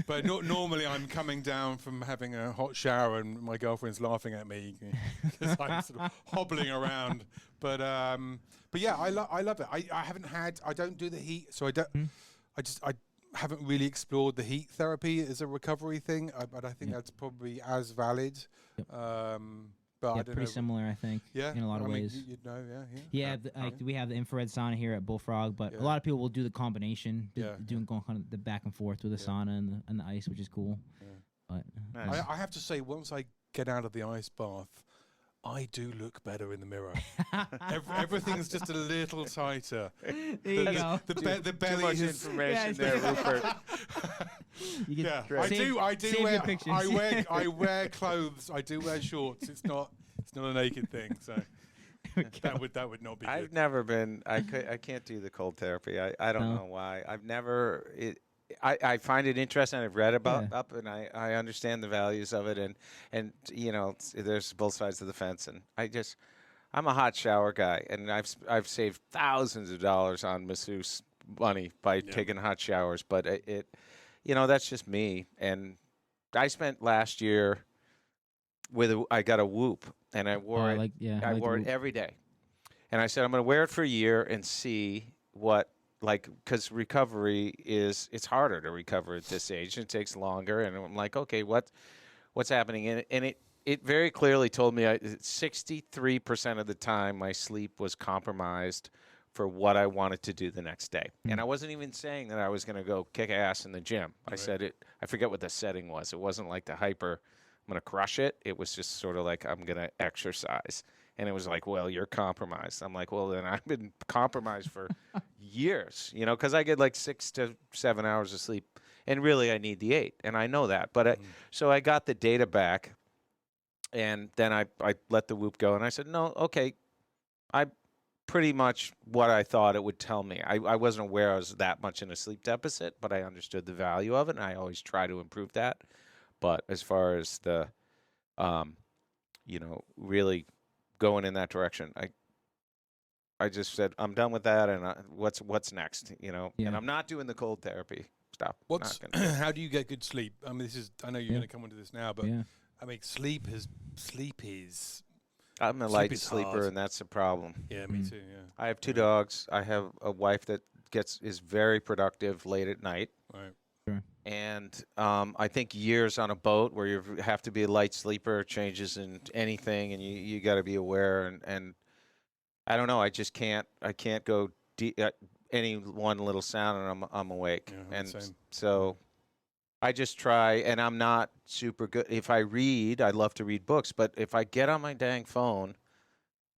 Speaker 4: but normally I'm coming down from having a hot shower and my girlfriend's laughing at me because I'm sort of hobbling around. But yeah, I love it. I don't do the heat, so I haven't really explored the heat therapy as a recovery thing, but I think that's probably as valid. But I don't
Speaker 5: pretty
Speaker 4: know.
Speaker 5: Similar, I think.
Speaker 4: Yeah,
Speaker 5: in a lot of ways.
Speaker 4: You'd know,
Speaker 5: We have the infrared sauna here at Bullfrog, but a lot of people will do the combination, going kind of the back and forth with the sauna and the ice, which is cool. Yeah. But
Speaker 4: I have to say, once I get out of the ice bath, I do look better in the mirror. Everything's just a little tighter.
Speaker 5: There you go.
Speaker 4: The belly
Speaker 3: Too much
Speaker 4: is
Speaker 3: information there, Rupert.
Speaker 4: I do. I wear clothes. I do wear shorts. It's not a naked thing. So that would not be.
Speaker 3: I've
Speaker 4: good.
Speaker 3: never been. I can't do the cold therapy. I don't know why. I've never. I find it interesting. I've read about up, and I understand the values of it, and there's both sides of the fence, and I'm a hot shower guy, and I've saved thousands of dollars on masseuse money by taking hot showers, but that's just me. And I spent last year I got a Whoop, and I wore it. I wore it every day, and I said I'm going to wear it for a year and see what. Because recovery it's harder to recover at this age. It takes longer, and I'm like, okay, what's happening? And it very clearly told me 63% of the time my sleep was compromised for what I wanted to do the next day. And I wasn't even saying that I was going to go kick ass in the gym. I said it. I forget what the setting was. It wasn't like the hyper, I'm going to crush it. It was just sort of like, I'm going to exercise. And it was like, well, you're compromised. I'm like, well, then I've been compromised for years, because I get like 6 to 7 hours of sleep, and really I need the 8, and I know that. But so I got the data back, and then I let the Whoop go, and I said, no, okay, I pretty much what I thought it would tell me. I wasn't aware I was that much in a sleep deficit, but I understood the value of it, and I always try to improve that. But as far as the, really going in that direction, I just said I'm done with that, and what's next, And
Speaker 5: Yeah.
Speaker 3: I'm not doing the cold therapy. Stop.
Speaker 4: What's
Speaker 3: Not gonna do it.
Speaker 4: how do you get good sleep? I mean, I know you're
Speaker 5: Yeah.
Speaker 4: going to come onto this now, but
Speaker 5: Yeah.
Speaker 4: I mean, sleep is
Speaker 3: I'm a
Speaker 4: sleep
Speaker 3: light
Speaker 4: is
Speaker 3: sleeper,
Speaker 4: hard.
Speaker 3: and that's a problem.
Speaker 4: Yeah, me
Speaker 5: Mm.
Speaker 4: too. Yeah.
Speaker 3: I have 2
Speaker 4: Yeah.
Speaker 3: dogs. I have a wife that is very productive late at night.
Speaker 4: Right.
Speaker 3: And I think years on a boat where you have to be a light sleeper changes in anything, and you got to be aware. And I don't know. I just can't. I can't go any one little sound, and I'm awake.
Speaker 4: Yeah, I'm
Speaker 3: and
Speaker 4: the same.
Speaker 3: so I just try. And I'm not super good. If I read, I love to read books. But if I get on my dang phone,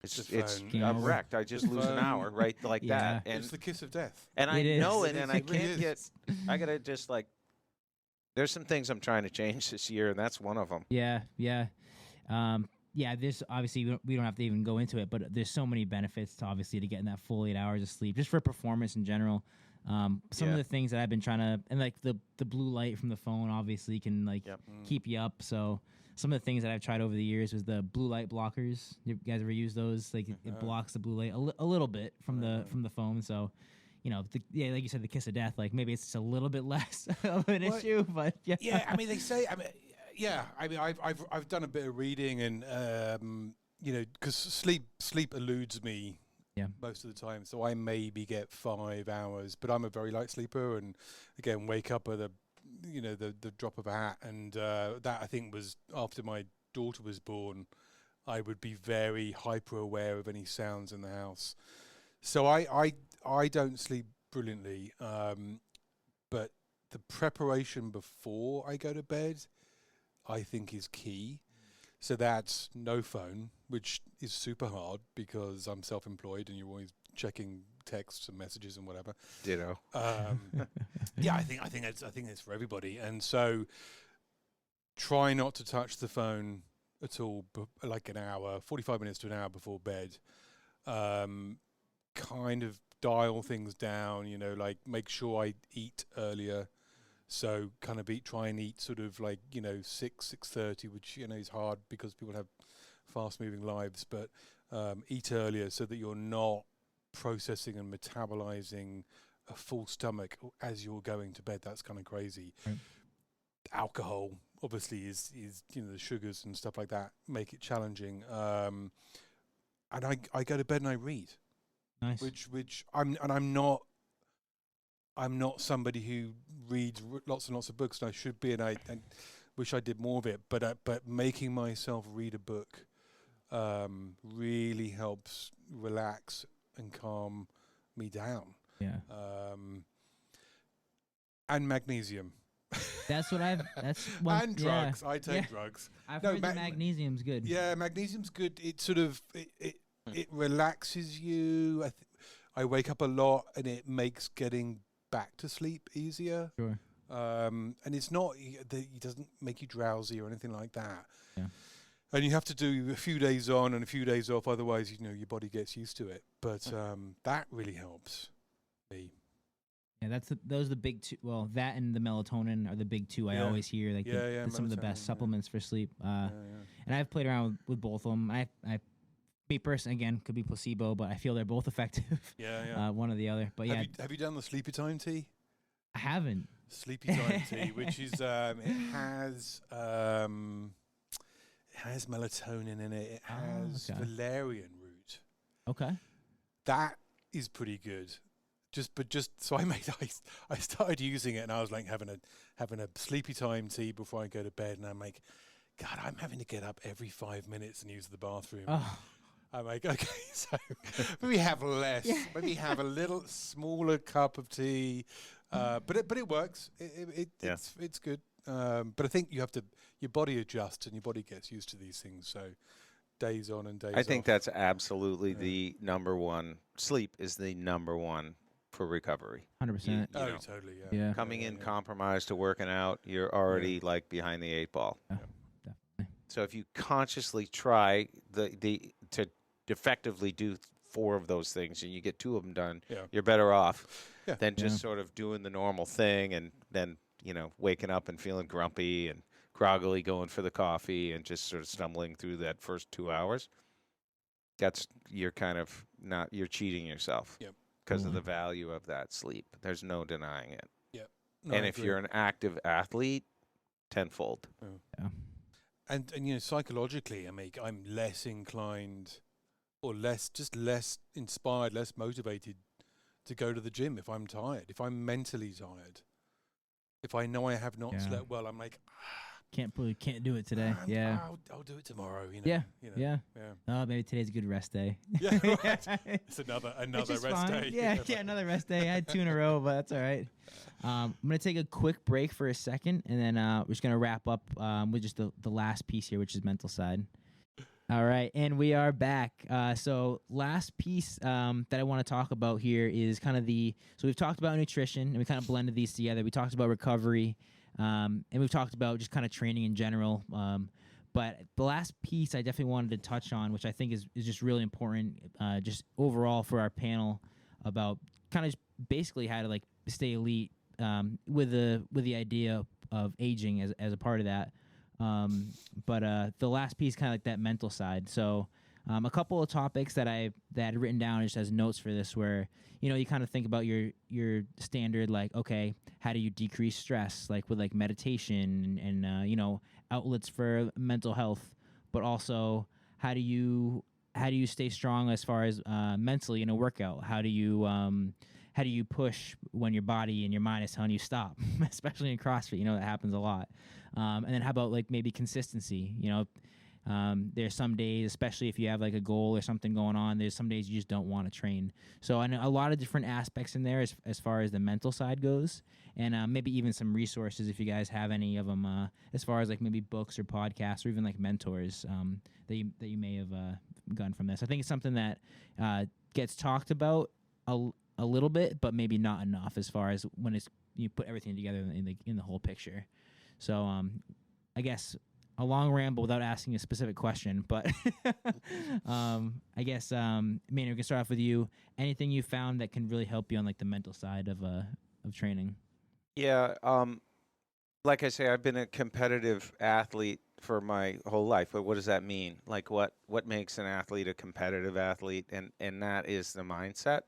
Speaker 4: The
Speaker 3: it's
Speaker 4: phone.
Speaker 5: Game
Speaker 3: I'm
Speaker 5: over.
Speaker 3: wrecked. I just lose an
Speaker 4: phone.
Speaker 3: hour right like
Speaker 5: Yeah.
Speaker 3: that. And
Speaker 4: It's the kiss of death.
Speaker 3: I
Speaker 5: It
Speaker 3: know
Speaker 5: is.
Speaker 3: it,
Speaker 4: It
Speaker 3: and
Speaker 4: is,
Speaker 3: I
Speaker 4: it really
Speaker 3: can't get.
Speaker 4: is.
Speaker 3: I gotta just there's some things I'm trying to change this year, and that's one of them.
Speaker 5: Yeah, yeah. This obviously we don't have to even go into it, but there's so many benefits to obviously to getting that full 8 hours of sleep, just for performance in general. Some of
Speaker 3: Yeah.
Speaker 5: the things that I've been trying to, and like the blue light from the phone obviously can
Speaker 3: Yep.
Speaker 5: keep you up. So some of the things that I've tried over the years was the blue light blockers. You guys ever use those? Like it blocks the blue light a little bit from the phone. So like you said, the kiss of death. Like maybe it's just a little bit less of an
Speaker 4: Well,
Speaker 5: issue, but yeah.
Speaker 4: Yeah, I mean, they say. I mean, yeah. I mean, I've done a bit of reading, and because sleep eludes me.
Speaker 5: Yeah.
Speaker 4: Most of the time, so I maybe get 5 hours, but I'm a very light sleeper, and again, wake up at the drop of a hat, and that I think was after my daughter was born. I would be very hyper aware of any sounds in the house, so I don't sleep brilliantly, but the preparation before I go to bed, I think is key. So that's no phone, which is super hard because I'm self-employed and you're always checking texts and messages and whatever.
Speaker 3: Ditto.
Speaker 4: Yeah, I think it's for everybody. And so try not to touch the phone at all, like an hour, 45 minutes to an hour before bed. Kind of dial things down, like make sure I eat earlier. So kind of try and eat sort of like 6:30, which is hard because people have fast-moving lives. But eat earlier so that you're not processing and metabolizing a full stomach as you're going to bed. That's kind of crazy.
Speaker 5: Right.
Speaker 4: Alcohol obviously is the sugars and stuff like that make it challenging. And I go to bed and I read,
Speaker 5: Nice.
Speaker 4: which I'm not somebody who reads lots and lots of books, and I should be, and I wish I did more of it. But making myself read a book really helps relax and calm me down.
Speaker 5: Yeah.
Speaker 4: And magnesium.
Speaker 5: That's what that's one.
Speaker 4: And
Speaker 5: yeah.
Speaker 4: drugs. I take
Speaker 5: Yeah.
Speaker 4: drugs.
Speaker 5: I've
Speaker 4: No,
Speaker 5: heard the magnesium's good.
Speaker 4: Yeah, magnesium's good. It sort of it relaxes you. I wake up a lot, and it makes getting back to sleep easier.
Speaker 5: Sure.
Speaker 4: And it's not, it doesn't make you drowsy or anything like that.
Speaker 5: Yeah.
Speaker 4: And you have to do a few days on and a few days off, otherwise, your body gets used to it. But that really helps me.
Speaker 5: Yeah, those are the big two. Well, that and the melatonin are the big two I
Speaker 4: Yeah.
Speaker 5: always hear. Like some of the
Speaker 4: melatonin,
Speaker 5: best
Speaker 4: yeah.
Speaker 5: supplements for sleep.
Speaker 4: Yeah.
Speaker 5: And I've played around with both of them. Me personally, again, could be placebo, but I feel they're both effective.
Speaker 4: Yeah.
Speaker 5: One or the other. But yeah,
Speaker 4: Have you done the Sleepy Time tea?
Speaker 5: I haven't.
Speaker 4: Sleepy Time tea, which is it has melatonin in it. It has
Speaker 5: okay.
Speaker 4: valerian root.
Speaker 5: Okay.
Speaker 4: That is pretty good. So I started using it, and I was like having a Sleepy Time tea before I go to bed, and I'm like, God, I'm having to get up every 5 minutes and use the bathroom.
Speaker 5: Oh.
Speaker 4: I'm like, okay, so maybe have less.
Speaker 5: Yeah.
Speaker 4: Maybe have a little smaller cup of tea. But it works. It's good. But I think you have to, your body adjusts and your body gets used to these things. So days on and days off.
Speaker 3: I think that's absolutely the number one. Sleep is the number one for recovery.
Speaker 5: 100%.
Speaker 3: You
Speaker 4: Oh,
Speaker 3: know,
Speaker 4: totally. Yeah.
Speaker 5: Yeah.
Speaker 3: coming in compromised to working out, you're already like behind the 8 ball.
Speaker 5: Yeah, definitely.
Speaker 3: So if you consciously try to effectively do 4 of those things and you get 2 of them done,
Speaker 4: Yeah.
Speaker 3: you're better off
Speaker 4: Yeah.
Speaker 3: than just sort of doing the normal thing and then waking up and feeling grumpy and groggily going for the coffee and just sort of stumbling through that first 2 hours. you're kind of not, you're cheating yourself.
Speaker 4: Yep.
Speaker 3: Because of
Speaker 5: Cool.
Speaker 3: the value of that sleep. There's no denying it.
Speaker 4: Yep. No,
Speaker 3: And
Speaker 4: I
Speaker 3: if
Speaker 4: agree.
Speaker 3: you're an active athlete, tenfold.
Speaker 5: Yeah.
Speaker 4: And psychologically, I'm less inclined, or less inspired, less motivated to go to the gym if I'm tired. If I'm mentally tired, if I know I have not
Speaker 5: Yeah.
Speaker 4: slept well, I'm like,
Speaker 5: Can't do it today. Yeah.
Speaker 4: I'll do it tomorrow.
Speaker 5: Yeah.
Speaker 4: Yeah.
Speaker 5: Yeah.
Speaker 4: Yeah.
Speaker 5: Oh, maybe today's a good rest day.
Speaker 4: Yeah, right. It's another
Speaker 5: Which is
Speaker 4: rest
Speaker 5: fine.
Speaker 4: day.
Speaker 5: Yeah, another rest day. I had 2 in a row, but that's all right. I'm gonna take a quick break for a second, and then we're just gonna wrap up with just the last piece here, which is mental side. All right, and we are back. So last piece that I want to talk about here is kind of so we've talked about nutrition, and we kind of blended these together. We talked about recovery, and we've talked about just kind of training in general. But the last piece I definitely wanted to touch on, which I think is just really important, just overall for our panel, about kind of basically how to like stay elite with the idea of aging as a part of that. But the last piece, kind of like that mental side. So a couple of topics that I had written down just as notes for this, where you kind of think about your standard, like, okay, how do you decrease stress, like with like meditation and outlets for mental health, but also how do you stay strong as far as mentally in a workout? How do you push when your body and your mind is telling you stop, especially in CrossFit? That happens a lot. And then how about like maybe consistency? There's some days, especially if you have like a goal or something going on, there's some days you just don't want to train. So I know a lot of different aspects in there as far as the mental side goes, and maybe even some resources if you guys have any of them, as far as like maybe books or podcasts or even like mentors that you may have gotten from this. I think it's something that gets talked about a little bit, but maybe not enough as far as when you put everything together in the whole picture. So I guess a long ramble without asking a specific question, but I guess Maynard, we can start off with you. Anything you found that can really help you on like the mental side of training?
Speaker 3: Yeah. Like I say, I've been a competitive athlete for my whole life. But what does that mean? Like what makes an athlete a competitive athlete? And that is the mindset,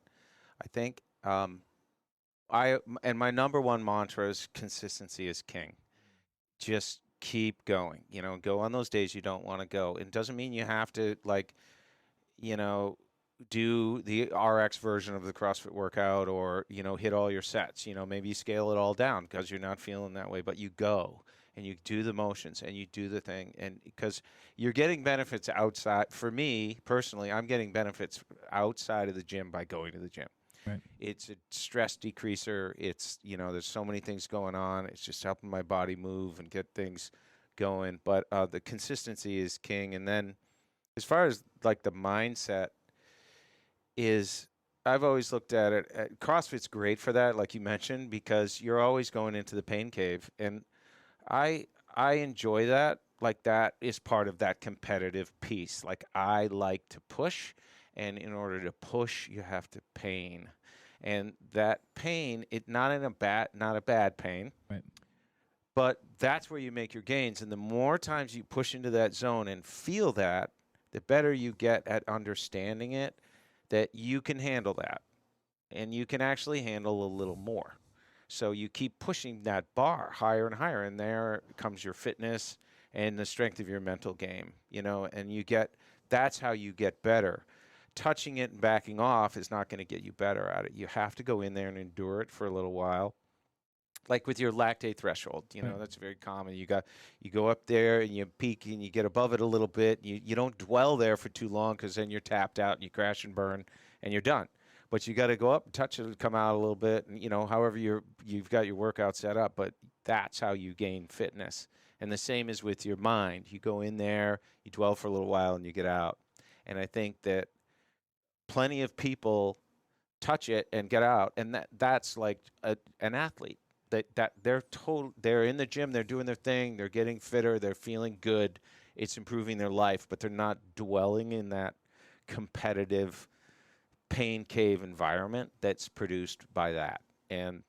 Speaker 3: I think. And my number one mantra is consistency is king. Just keep going. Go on those days you don't want to go. It doesn't mean you have to do the RX version of the CrossFit workout or hit all your sets. Maybe you scale it all down because you're not feeling that way, but you go and you do the motions and you do the thing, and because you're getting benefits outside. For me personally, I'm getting benefits outside of the gym by going to the gym.
Speaker 5: Right.
Speaker 3: It's a stress decreaser. It's, there's so many things going on. It's just helping my body move and get things going. But the consistency is king. And then as far as like the mindset is, I've always looked at it. CrossFit's great for that, like you mentioned, because you're always going into the pain cave. And I enjoy that. Like that is part of that competitive piece. Like I like to push. And in order to push, you have to pain. And that pain, not a bad pain,
Speaker 5: Right.
Speaker 3: but that's where you make your gains. And the more times you push into that zone and feel that, the better you get at understanding it, that you can handle that. And you can actually handle a little more. So you keep pushing that bar higher and higher, and there comes your fitness and the strength of your mental game, and that's how you get better. Touching it and backing off is not going to get you better at it. You have to go in there and endure it for a little while. Like with your lactate threshold, that's very common. You go up there and you peak and you get above it a little bit. You don't dwell there for too long because then you're tapped out and you crash and burn and you're done. But you got to go up and touch it and come out a little bit, and however you've got your workout set up. But that's how you gain fitness. And the same is with your mind. You go in there, you dwell for a little while, and you get out. And I think that plenty of people touch it and get out, and that's like an athlete. That they're in the gym, they're doing their thing, they're getting fitter, they're feeling good, it's improving their life, but they're not dwelling in that competitive pain cave environment that's produced by that. And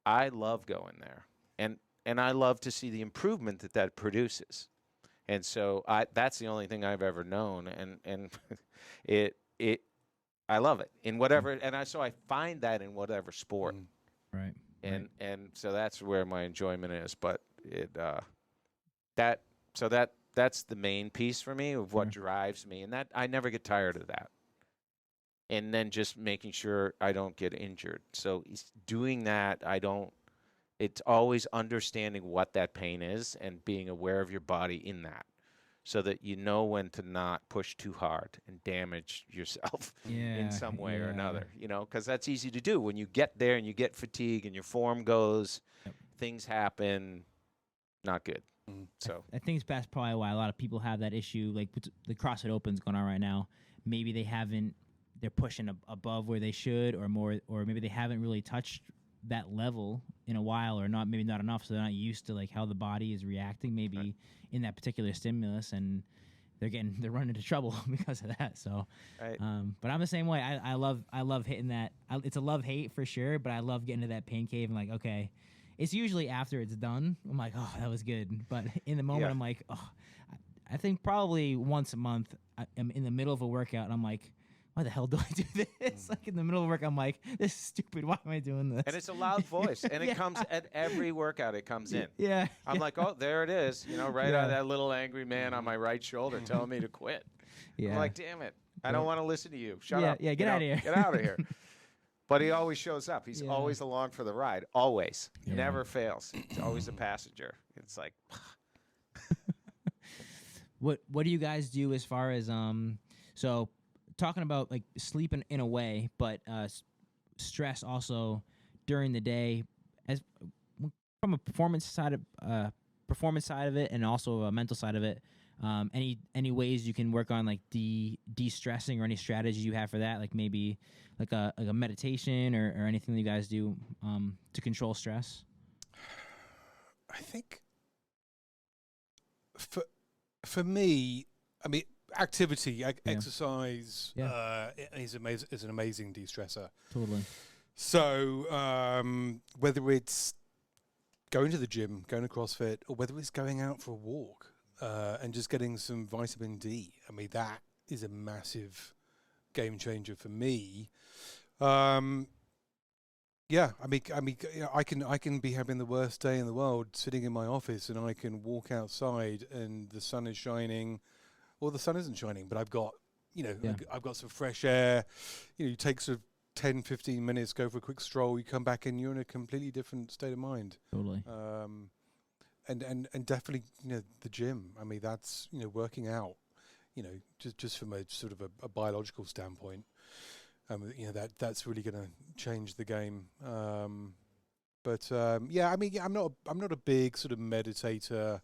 Speaker 3: I love going there, and I love to see the improvement that produces. And so that's the only thing I've ever known, and it I love it in whatever, and so I find that in whatever sport,
Speaker 5: Right.
Speaker 3: and so that's where my enjoyment is. But that's the main piece for me of what drives me, and that I never get tired of that. And then just making sure I don't get injured. So doing that, it's always understanding what that pain is and being aware of your body in that, so that you know when to not push too hard and damage yourself in some way or another, because that's easy to do when you get there and you get fatigue and your form goes, things happen, not good. So
Speaker 5: I think that's probably why a lot of people have that issue, like with the CrossFit Open's going on right now. Maybe they're pushing above where they should, or more, or maybe they haven't really touched that level in a while, or maybe not enough, so they're not used to like how the body is reacting maybe in that particular stimulus, and they're running into trouble because of that. So but I'm the same way. I love hitting that. It's a love hate for sure, but I love getting to that pain cave and like, okay, it's usually after it's done I'm like, oh, that was good, but in the moment I'm like, oh, I think probably once a month I'm in the middle of a workout and I'm like, why the hell do I do this? Like in the middle of work, I'm like, this is stupid. Why am I doing this?
Speaker 3: And it's a loud voice, and it comes at every workout. It comes in.
Speaker 5: Yeah.
Speaker 3: I'm like, oh, there it is. Right on that little angry man on my right shoulder telling me to quit.
Speaker 5: Yeah.
Speaker 3: I'm like, damn it. I don't want to listen to you. Shut up.
Speaker 5: Yeah, get out of here.
Speaker 3: Get out of here. But he always shows up. He's always along for the ride. Always.
Speaker 5: Yeah.
Speaker 3: Never fails. He's always a passenger. It's like.
Speaker 5: What do you guys do as far as so talking about like sleep in a way, but stress also during the day, as from a performance side of it, and also a mental side of it. Any ways you can work on like de-stressing, or any strategies you have for that, like maybe like a meditation or anything that you guys do to control stress?
Speaker 4: I think for me, I mean, activity, exercise is an amazing de-stressor.
Speaker 5: Totally.
Speaker 4: So whether it's going to the gym, going to CrossFit, or whether it's going out for a walk and just getting some vitamin D, I mean, that is a massive game changer for me. Yeah, I mean, I can be having the worst day in the world, sitting in my office, and I can walk outside, and the sun is shining, or the sun isn't shining, but I've got, I've got some fresh air. You take sort of 10, 15 minutes, go for a quick stroll, you come back, and you're in a completely different state of mind.
Speaker 5: Totally.
Speaker 4: And definitely, the gym. I mean, that's working out. Just from a sort of a biological standpoint. That's really going to change the game. Yeah, I mean, I'm not a big sort of meditator.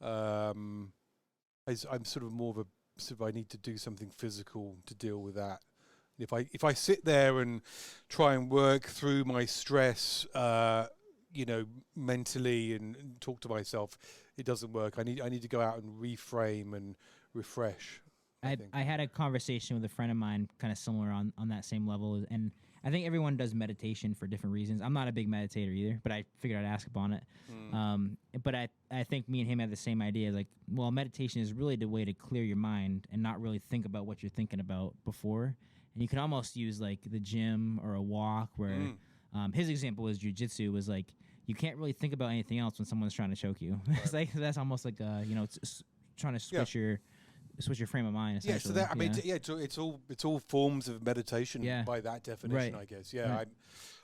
Speaker 4: I'm sort of more of a sort of, I need to do something physical to deal with that. If I sit there and try and work through my stress, mentally and talk to myself, it doesn't work. I need to go out and reframe and refresh.
Speaker 5: I had a conversation with a friend of mine, kind of similar on that same level, and I think everyone does meditation for different reasons. I'm not a big meditator either, but I figured I'd ask upon it. But I think me and him have the same idea. Like, well, meditation is really the way to clear your mind and not really think about what you're thinking about before. And you can almost use like the gym or a walk where his example was jujitsu, was like, you can't really think about anything else when someone's trying to choke you. Right. It's like, that's almost like it's trying to switch your frame of mind.
Speaker 4: Yeah, so that, I mean, it's all forms of meditation by that definition, I guess. Yeah, right.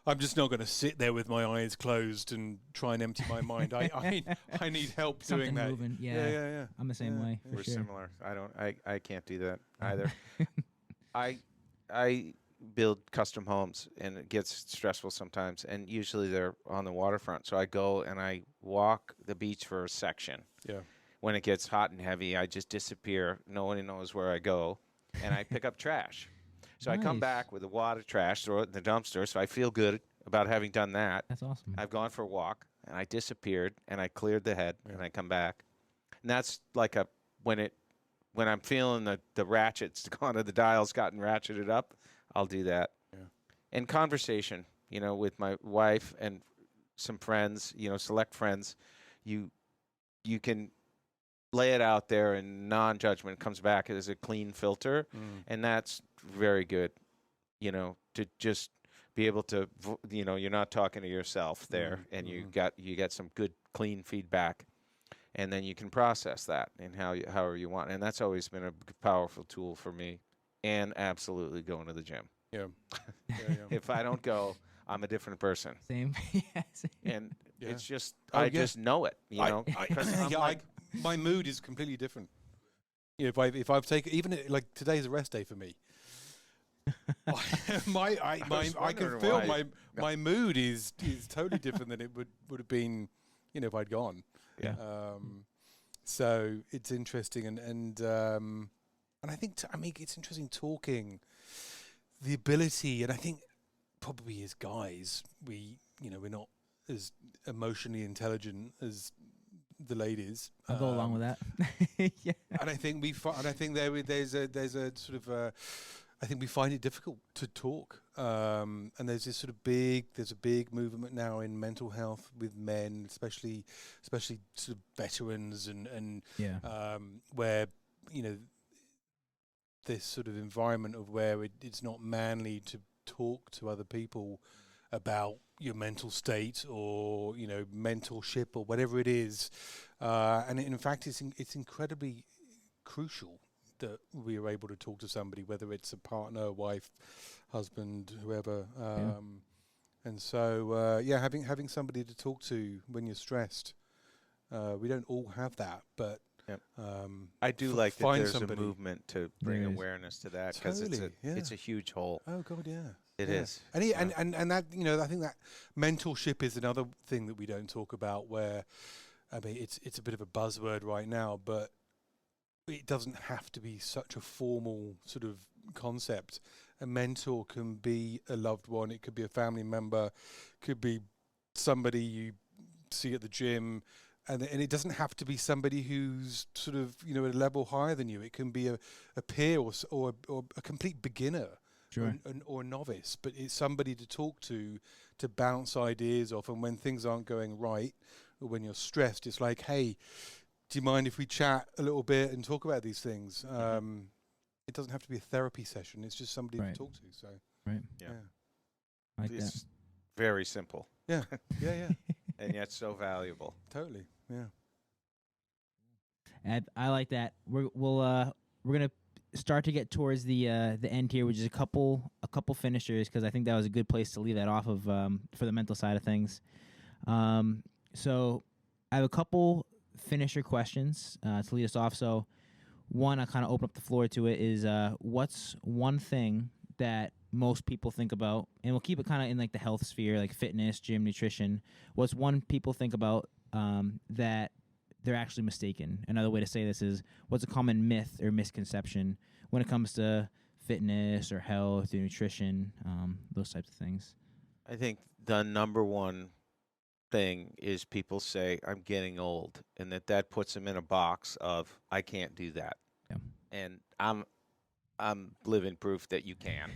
Speaker 4: I'm just not going to sit there with my eyes closed and try and empty my mind. I need help doing that.
Speaker 5: Moving. Yeah. I'm the same way.
Speaker 3: We're similar. I can't do that either. I build custom homes, and it gets stressful sometimes, and usually they're on the waterfront. So I go and I walk the beach for a section. Yeah. When it gets hot and heavy, I just disappear. Nobody knows where I go, and I pick up trash. So I come back with the water trash, throw it in the dumpster, so I feel good about having done that.
Speaker 5: That's awesome.
Speaker 3: I've gone for a walk, and I disappeared, and I cleared the head, and I come back. And that's like when I'm feeling the ratchet's gone, or the dial's gotten ratcheted up, I'll do that. Yeah. And conversation, with my wife and some friends, select friends, you can lay it out there and non-judgment comes back as a clean filter, and that's very good, to just be able to, you're not talking to yourself there, and you get some good clean feedback, and then you can process that in however you want, and that's always been a powerful tool for me, and absolutely going to the gym.
Speaker 4: Yeah.
Speaker 3: If I don't go, I'm a different person.
Speaker 5: Same. Yeah, same.
Speaker 3: And it's just, just know it,
Speaker 4: my mood is completely different. If I've taken, even like today's a rest day for me. I can feel my mood is totally different than it would have been, if I'd gone.
Speaker 3: Yeah.
Speaker 4: So it's interesting, and I think it's interesting talking the ability, and I think probably as guys we're not as emotionally intelligent as the ladies.
Speaker 5: I'll go along with that. Yeah.
Speaker 4: And I think there's a sort of I think we find it difficult to talk. And there's this sort of there's a big movement now in mental health with men, especially sort of veterans and where this sort of environment of where it's not manly to talk to other people about your mental state or mentorship or whatever it is, and in fact it's incredibly crucial that we are able to talk to somebody, whether it's a partner, wife, husband, whoever, and so having somebody to talk to when you're stressed. We don't all have that, but
Speaker 3: I do like that there's a movement to bring awareness to that, because it's a huge hole.
Speaker 4: Oh God, yeah.
Speaker 3: It is.
Speaker 4: And that, I think that mentorship is another thing that we don't talk about, where, I mean, it's a bit of a buzzword right now, but it doesn't have to be such a formal sort of concept. A mentor can be a loved one. It could be a family member, could be somebody you see at the gym, and it doesn't have to be somebody who's sort of, at a level higher than you. It can be a peer or a complete beginner.
Speaker 5: Sure.
Speaker 4: Or a novice, but it's somebody to talk to bounce ideas off. And when things aren't going right, or when you're stressed, it's like, hey, do you mind if we chat a little bit and talk about these things? It doesn't have to be a therapy session. It's just somebody to talk to. So
Speaker 3: yeah.
Speaker 5: Like
Speaker 3: it's
Speaker 5: that.
Speaker 3: very simple.
Speaker 4: Yeah.
Speaker 3: And yet so valuable.
Speaker 4: Totally. Yeah.
Speaker 5: And I like that. We're gonna start to get towards the end here, which is a couple finishers, because I think that was a good place to leave that off of for the mental side of things. So I have a couple finisher questions to lead us off. So one, I kind of open up the floor to it, is what's one thing that most people think about, and we'll keep it kind of in like the health sphere, like fitness, gym, nutrition. What's one people think about that they're actually mistaken? Another way to say this is, what's a common myth or misconception when it comes to fitness or health or nutrition, those types of things?
Speaker 3: I think the number one thing is people say, I'm getting old, and that puts them in a box of, I can't do that.
Speaker 5: Yeah.
Speaker 3: And I'm living proof that you can,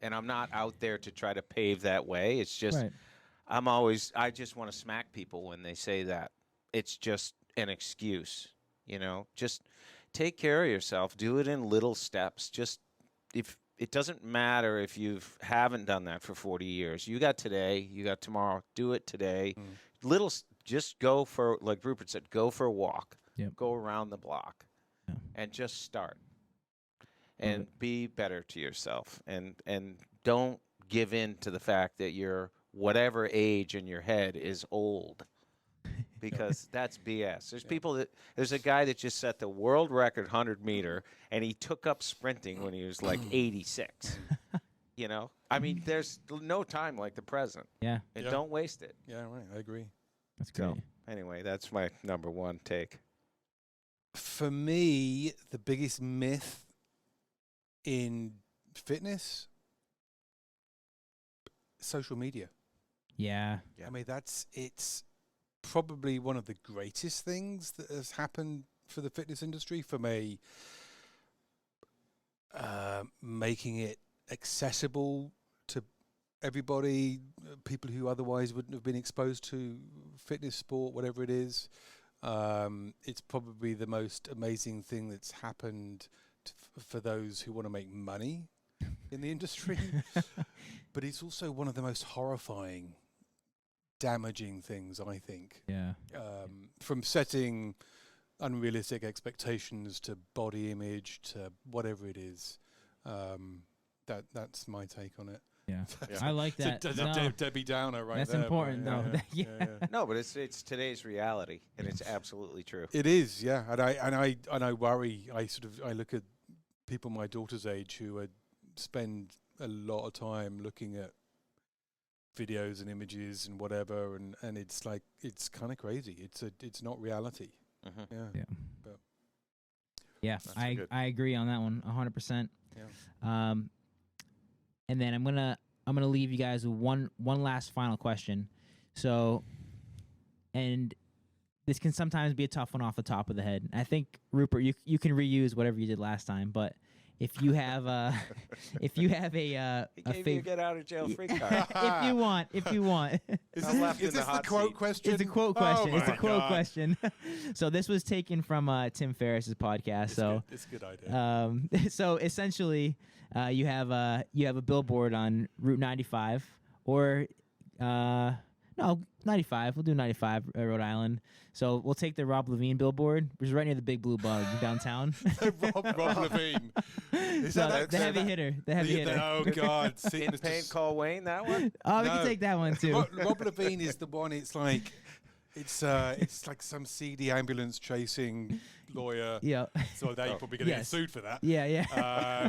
Speaker 3: and I'm not out there to try to pave that way. It's just, I just want to smack people when they say that. It's just an excuse, just take care of yourself. Do it in little steps. Just, if it doesn't matter if you haven't done that for 40 years, you got today, you got tomorrow, do it today. Just go for, like Rupert said, go for a walk, go around the block and just start and be better to yourself. And don't give in to the fact that you're whatever age in your head is old. Because that's BS. There's a guy that just set the world record 100-meter, and he took up sprinting when he was like 86. I mean, there's no time like the present.
Speaker 5: Yeah.
Speaker 3: And don't waste it.
Speaker 4: Yeah, right. I agree.
Speaker 5: That's great.
Speaker 3: So, anyway, that's my number one take.
Speaker 4: For me, the biggest myth in fitness, social media.
Speaker 5: Yeah.
Speaker 4: I mean, it's probably one of the greatest things that has happened for the fitness industry, from making it accessible to everybody, people who otherwise wouldn't have been exposed to fitness, sport, whatever it is. It's probably the most amazing thing that's happened for those who want to make money in the industry. But it's also one of the most horrifying, damaging things, I think.
Speaker 5: Yeah.
Speaker 4: From setting unrealistic expectations to body image to whatever it is. That's my take on it.
Speaker 5: Yeah. I like that.
Speaker 4: It's
Speaker 5: No,
Speaker 4: Debbie Downer, right?
Speaker 5: that's
Speaker 4: there,
Speaker 5: important,
Speaker 4: but
Speaker 5: though.
Speaker 4: yeah.
Speaker 3: No, but it's today's reality, and it's absolutely true.
Speaker 4: It is, yeah. And I worry. I look at people my daughter's age who spend a lot of time looking at videos and images and whatever, and it's like it's kind of crazy. It's not reality.
Speaker 3: Mm-hmm.
Speaker 4: Yeah.
Speaker 5: Yeah.
Speaker 4: But
Speaker 5: Yeah,
Speaker 3: That's
Speaker 5: I
Speaker 3: good.
Speaker 5: agree on that one 100%.
Speaker 4: yeah.
Speaker 5: And then I'm gonna leave you guys with one last final question. So, and this can sometimes be a tough one off the top of the head. I think Rupert, you can reuse whatever you did last time, but if you have a
Speaker 3: He gave you a
Speaker 5: favorite,
Speaker 3: get out of jail free card.
Speaker 5: if you want.
Speaker 4: Is
Speaker 3: I'm left
Speaker 4: this,
Speaker 3: in the
Speaker 4: the
Speaker 3: hot
Speaker 4: quote
Speaker 3: seat.
Speaker 4: question?
Speaker 5: It's a quote question.
Speaker 4: Oh
Speaker 5: It's a
Speaker 4: my
Speaker 5: quote
Speaker 4: God.
Speaker 5: question. So this was taken from Tim Ferriss's podcast.
Speaker 4: It's a good idea.
Speaker 5: So essentially, you have a billboard on Route 95 or no 95. We'll do 95 Rhode Island. So we'll take the Rob Levine billboard, which is right near the Big Blue Bug downtown.
Speaker 4: Rob Levine. Is
Speaker 5: So
Speaker 4: that
Speaker 5: the heavy hitter. The heavy hitter.
Speaker 4: Oh God! See,
Speaker 3: In
Speaker 4: Mr.
Speaker 3: Pain, Call Wayne, that one?
Speaker 5: Oh, we
Speaker 4: No.
Speaker 5: can take that one too.
Speaker 4: Rob Levine is the one. It's like some seedy ambulance chasing lawyer.
Speaker 5: Yeah.
Speaker 4: So that you're probably going to
Speaker 5: Yes.
Speaker 4: get sued for that.
Speaker 5: Yeah.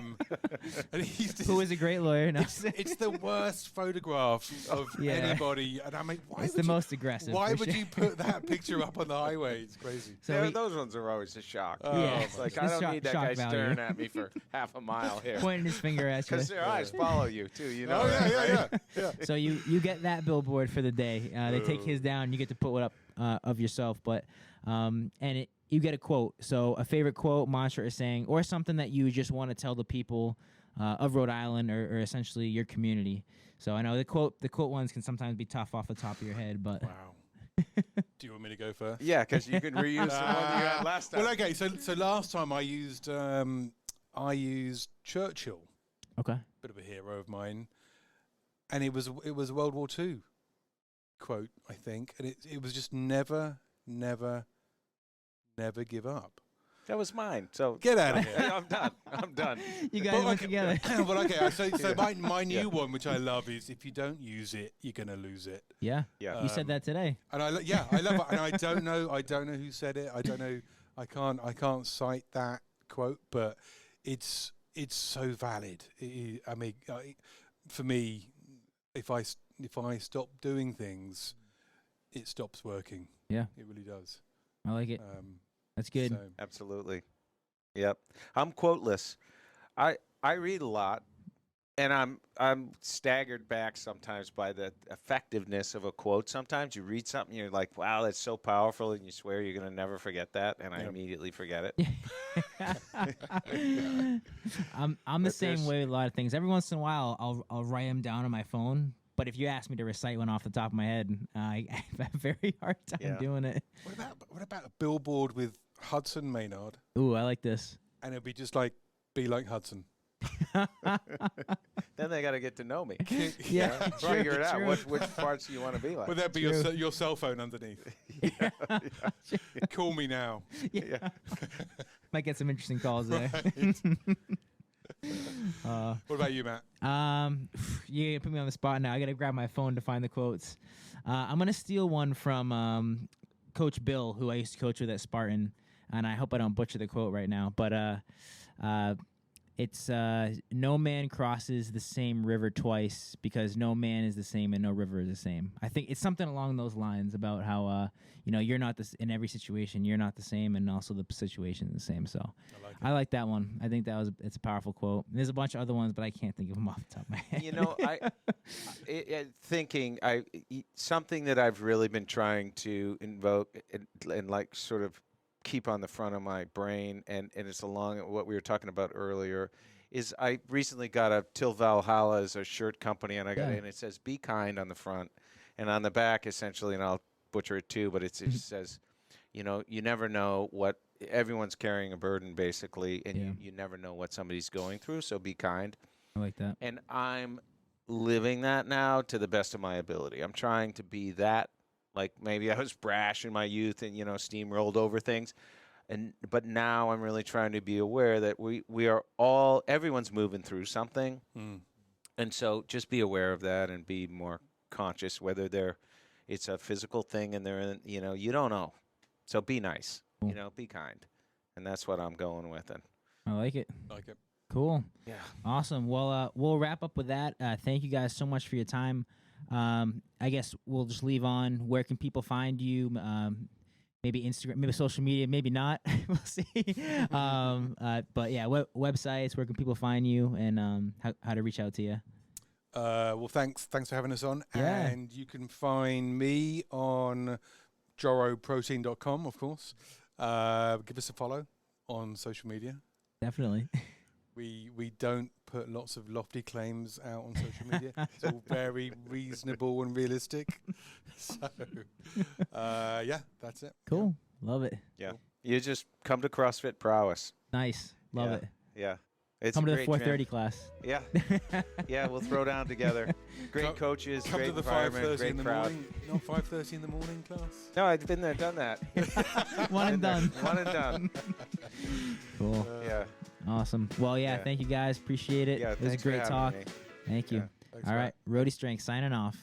Speaker 4: And he's just,
Speaker 5: Who is a great lawyer? No.
Speaker 4: it's the worst photograph of
Speaker 5: Yeah.
Speaker 4: anybody. And I mean, why
Speaker 5: It's
Speaker 4: would
Speaker 5: the
Speaker 4: you,
Speaker 5: most aggressive.
Speaker 4: why
Speaker 5: for
Speaker 4: would
Speaker 5: sure.
Speaker 4: you put that picture up on the highway? It's crazy.
Speaker 5: So
Speaker 3: Yeah,
Speaker 5: we-
Speaker 3: those ones are always a shock.
Speaker 4: Oh,
Speaker 5: Yeah.
Speaker 3: It's like,
Speaker 5: It's
Speaker 3: I don't
Speaker 5: shock-
Speaker 3: need that
Speaker 5: shock
Speaker 3: guy
Speaker 5: value.
Speaker 3: staring at me for half a mile here.
Speaker 5: pointing his finger at you.
Speaker 3: Because their eyes follow you, too. You know
Speaker 4: Oh
Speaker 3: that,
Speaker 4: yeah,
Speaker 3: right?
Speaker 4: yeah.
Speaker 5: So you get that billboard for the day. They take his down. You get to put one up of yourself. But and you get a quote. So a favorite quote, mantra is saying, or something that you just want to tell the people of Rhode Island or essentially your community. So I know the quote ones can sometimes be tough off the top of your head, but
Speaker 4: Wow. Do you want me to go first?
Speaker 3: Yeah, because you can reuse the one you had last time.
Speaker 4: Well, okay. So last time I used Churchill,
Speaker 5: okay.
Speaker 4: bit of a hero of mine, and it was a World War II quote, I think, and it was just never give up.
Speaker 3: That was mine. So
Speaker 4: Get out of here.
Speaker 3: I'm done. I'm done.
Speaker 5: You guys went together.
Speaker 4: Well, okay. So my new one, which I love, is if you don't use it, you're gonna lose it.
Speaker 5: Yeah.
Speaker 3: Yeah.
Speaker 5: You said that today.
Speaker 4: And I love it. And I don't know who said it. I don't know. I can't cite that quote, but it's so valid. I mean, for me, if I stop doing things, it stops working.
Speaker 5: Yeah.
Speaker 4: It really does.
Speaker 5: I like it. That's good.
Speaker 4: So,
Speaker 3: Absolutely. Yep. I'm quoteless. I read a lot, and I'm staggered back sometimes by the effectiveness of a quote. Sometimes you read something, you're like, wow, that's so powerful, and you swear you're going to never forget that, and I
Speaker 4: Yep.
Speaker 3: immediately forget it.
Speaker 5: I'm the
Speaker 3: But
Speaker 5: same
Speaker 3: there's-
Speaker 5: way with a lot of things. Every once in a while, I'll write them down on my phone. But if you ask me to recite one off the top of my head, I have a very hard time
Speaker 3: Yeah.
Speaker 5: doing it.
Speaker 4: what about a billboard with Hudson Maynard,
Speaker 5: Ooh, I like this.
Speaker 4: and it'd be just like, be like Hudson.
Speaker 3: Then they got to get to know me.
Speaker 5: Yeah,
Speaker 3: Figure it out.
Speaker 5: true.
Speaker 3: Which parts do you want to be like?
Speaker 4: Would that be
Speaker 5: True.
Speaker 4: your cell phone underneath? Call me now.
Speaker 5: Yeah. Might get some interesting calls there.
Speaker 4: What about you, Matt?
Speaker 5: You put me on the spot now. I gotta grab my phone to find the quotes. I'm gonna steal one from Coach Bill, who I used to coach with at Spartan, and I hope I don't butcher the quote right now. But it's no man crosses the same river twice because no man is the same and no river is the same. I think it's something along those lines about how you're not in every situation. You're not the same, and also the situation is the same. So I like that one. I think it's a powerful quote. And there's a bunch of other ones, but I can't think of them off the top of my head.
Speaker 3: You know, something that I've really been trying to invoke and like sort of keep on the front of my brain, and it's along what we were talking about earlier, is I recently got a Till Valhalla as a shirt company, and and it says "Be kind" on the front, and on the back essentially, and I'll butcher it too, but it just says, you never know what everyone's carrying a burden basically, and
Speaker 5: Yeah.
Speaker 3: you never know what somebody's going through. So be kind.
Speaker 5: I like that.
Speaker 3: And I'm living that now to the best of my ability. I'm trying to be that. Like maybe I was brash in my youth and steamrolled over things, but now I'm really trying to be aware that we are everyone's moving through something, and so just be aware of that and be more conscious whether it's a physical thing and they're in, you don't know, so be nice,
Speaker 5: Cool.
Speaker 3: be kind, and that's what I'm going with. And
Speaker 5: I like it.
Speaker 4: Like it.
Speaker 5: Cool.
Speaker 3: yeah,
Speaker 5: Awesome. Well, we'll wrap up with that. Thank you guys so much for your time. I guess we'll just leave on. Where can people find you? Maybe Instagram, maybe social media, maybe not. We'll see. But yeah, websites. Where can people find you, and how to reach out to you?
Speaker 4: Well, thanks for having us on.
Speaker 5: Yeah.
Speaker 4: And you can find me on joroprotein.com, of course. Give us a follow on social media.
Speaker 5: Definitely.
Speaker 4: We don't put lots of lofty claims out on social media. It's all very reasonable and realistic. So, yeah, that's it.
Speaker 5: Cool. Love it.
Speaker 3: yeah. You just come to CrossFit Prowess.
Speaker 5: Nice. Love
Speaker 3: Yeah.
Speaker 5: it.
Speaker 3: Yeah, it's
Speaker 5: Come
Speaker 3: a
Speaker 5: to the
Speaker 3: great
Speaker 5: 4:30
Speaker 3: gym.
Speaker 5: class.
Speaker 3: Yeah, yeah, we'll throw down together. Great
Speaker 4: Come-
Speaker 3: coaches,
Speaker 4: Come
Speaker 3: great
Speaker 4: to the
Speaker 3: environment,
Speaker 4: 5:30
Speaker 3: great
Speaker 4: in the
Speaker 3: crowd.
Speaker 4: morning. Not 5:30 in the morning class.
Speaker 3: No, I've been there, done that.
Speaker 5: One and
Speaker 3: Been there.
Speaker 5: done.
Speaker 3: One and done.
Speaker 5: Cool.
Speaker 3: Yeah,
Speaker 5: Awesome. Well, yeah,
Speaker 3: Yeah.
Speaker 5: Thank you guys. Appreciate it.
Speaker 3: yeah.
Speaker 5: It was a
Speaker 3: Thanks for
Speaker 5: great
Speaker 3: having
Speaker 5: talk.
Speaker 3: me.
Speaker 5: Thank you.
Speaker 3: Yeah.
Speaker 4: Thanks,
Speaker 5: All
Speaker 4: Matt.
Speaker 5: right. Roadie Strength signing off.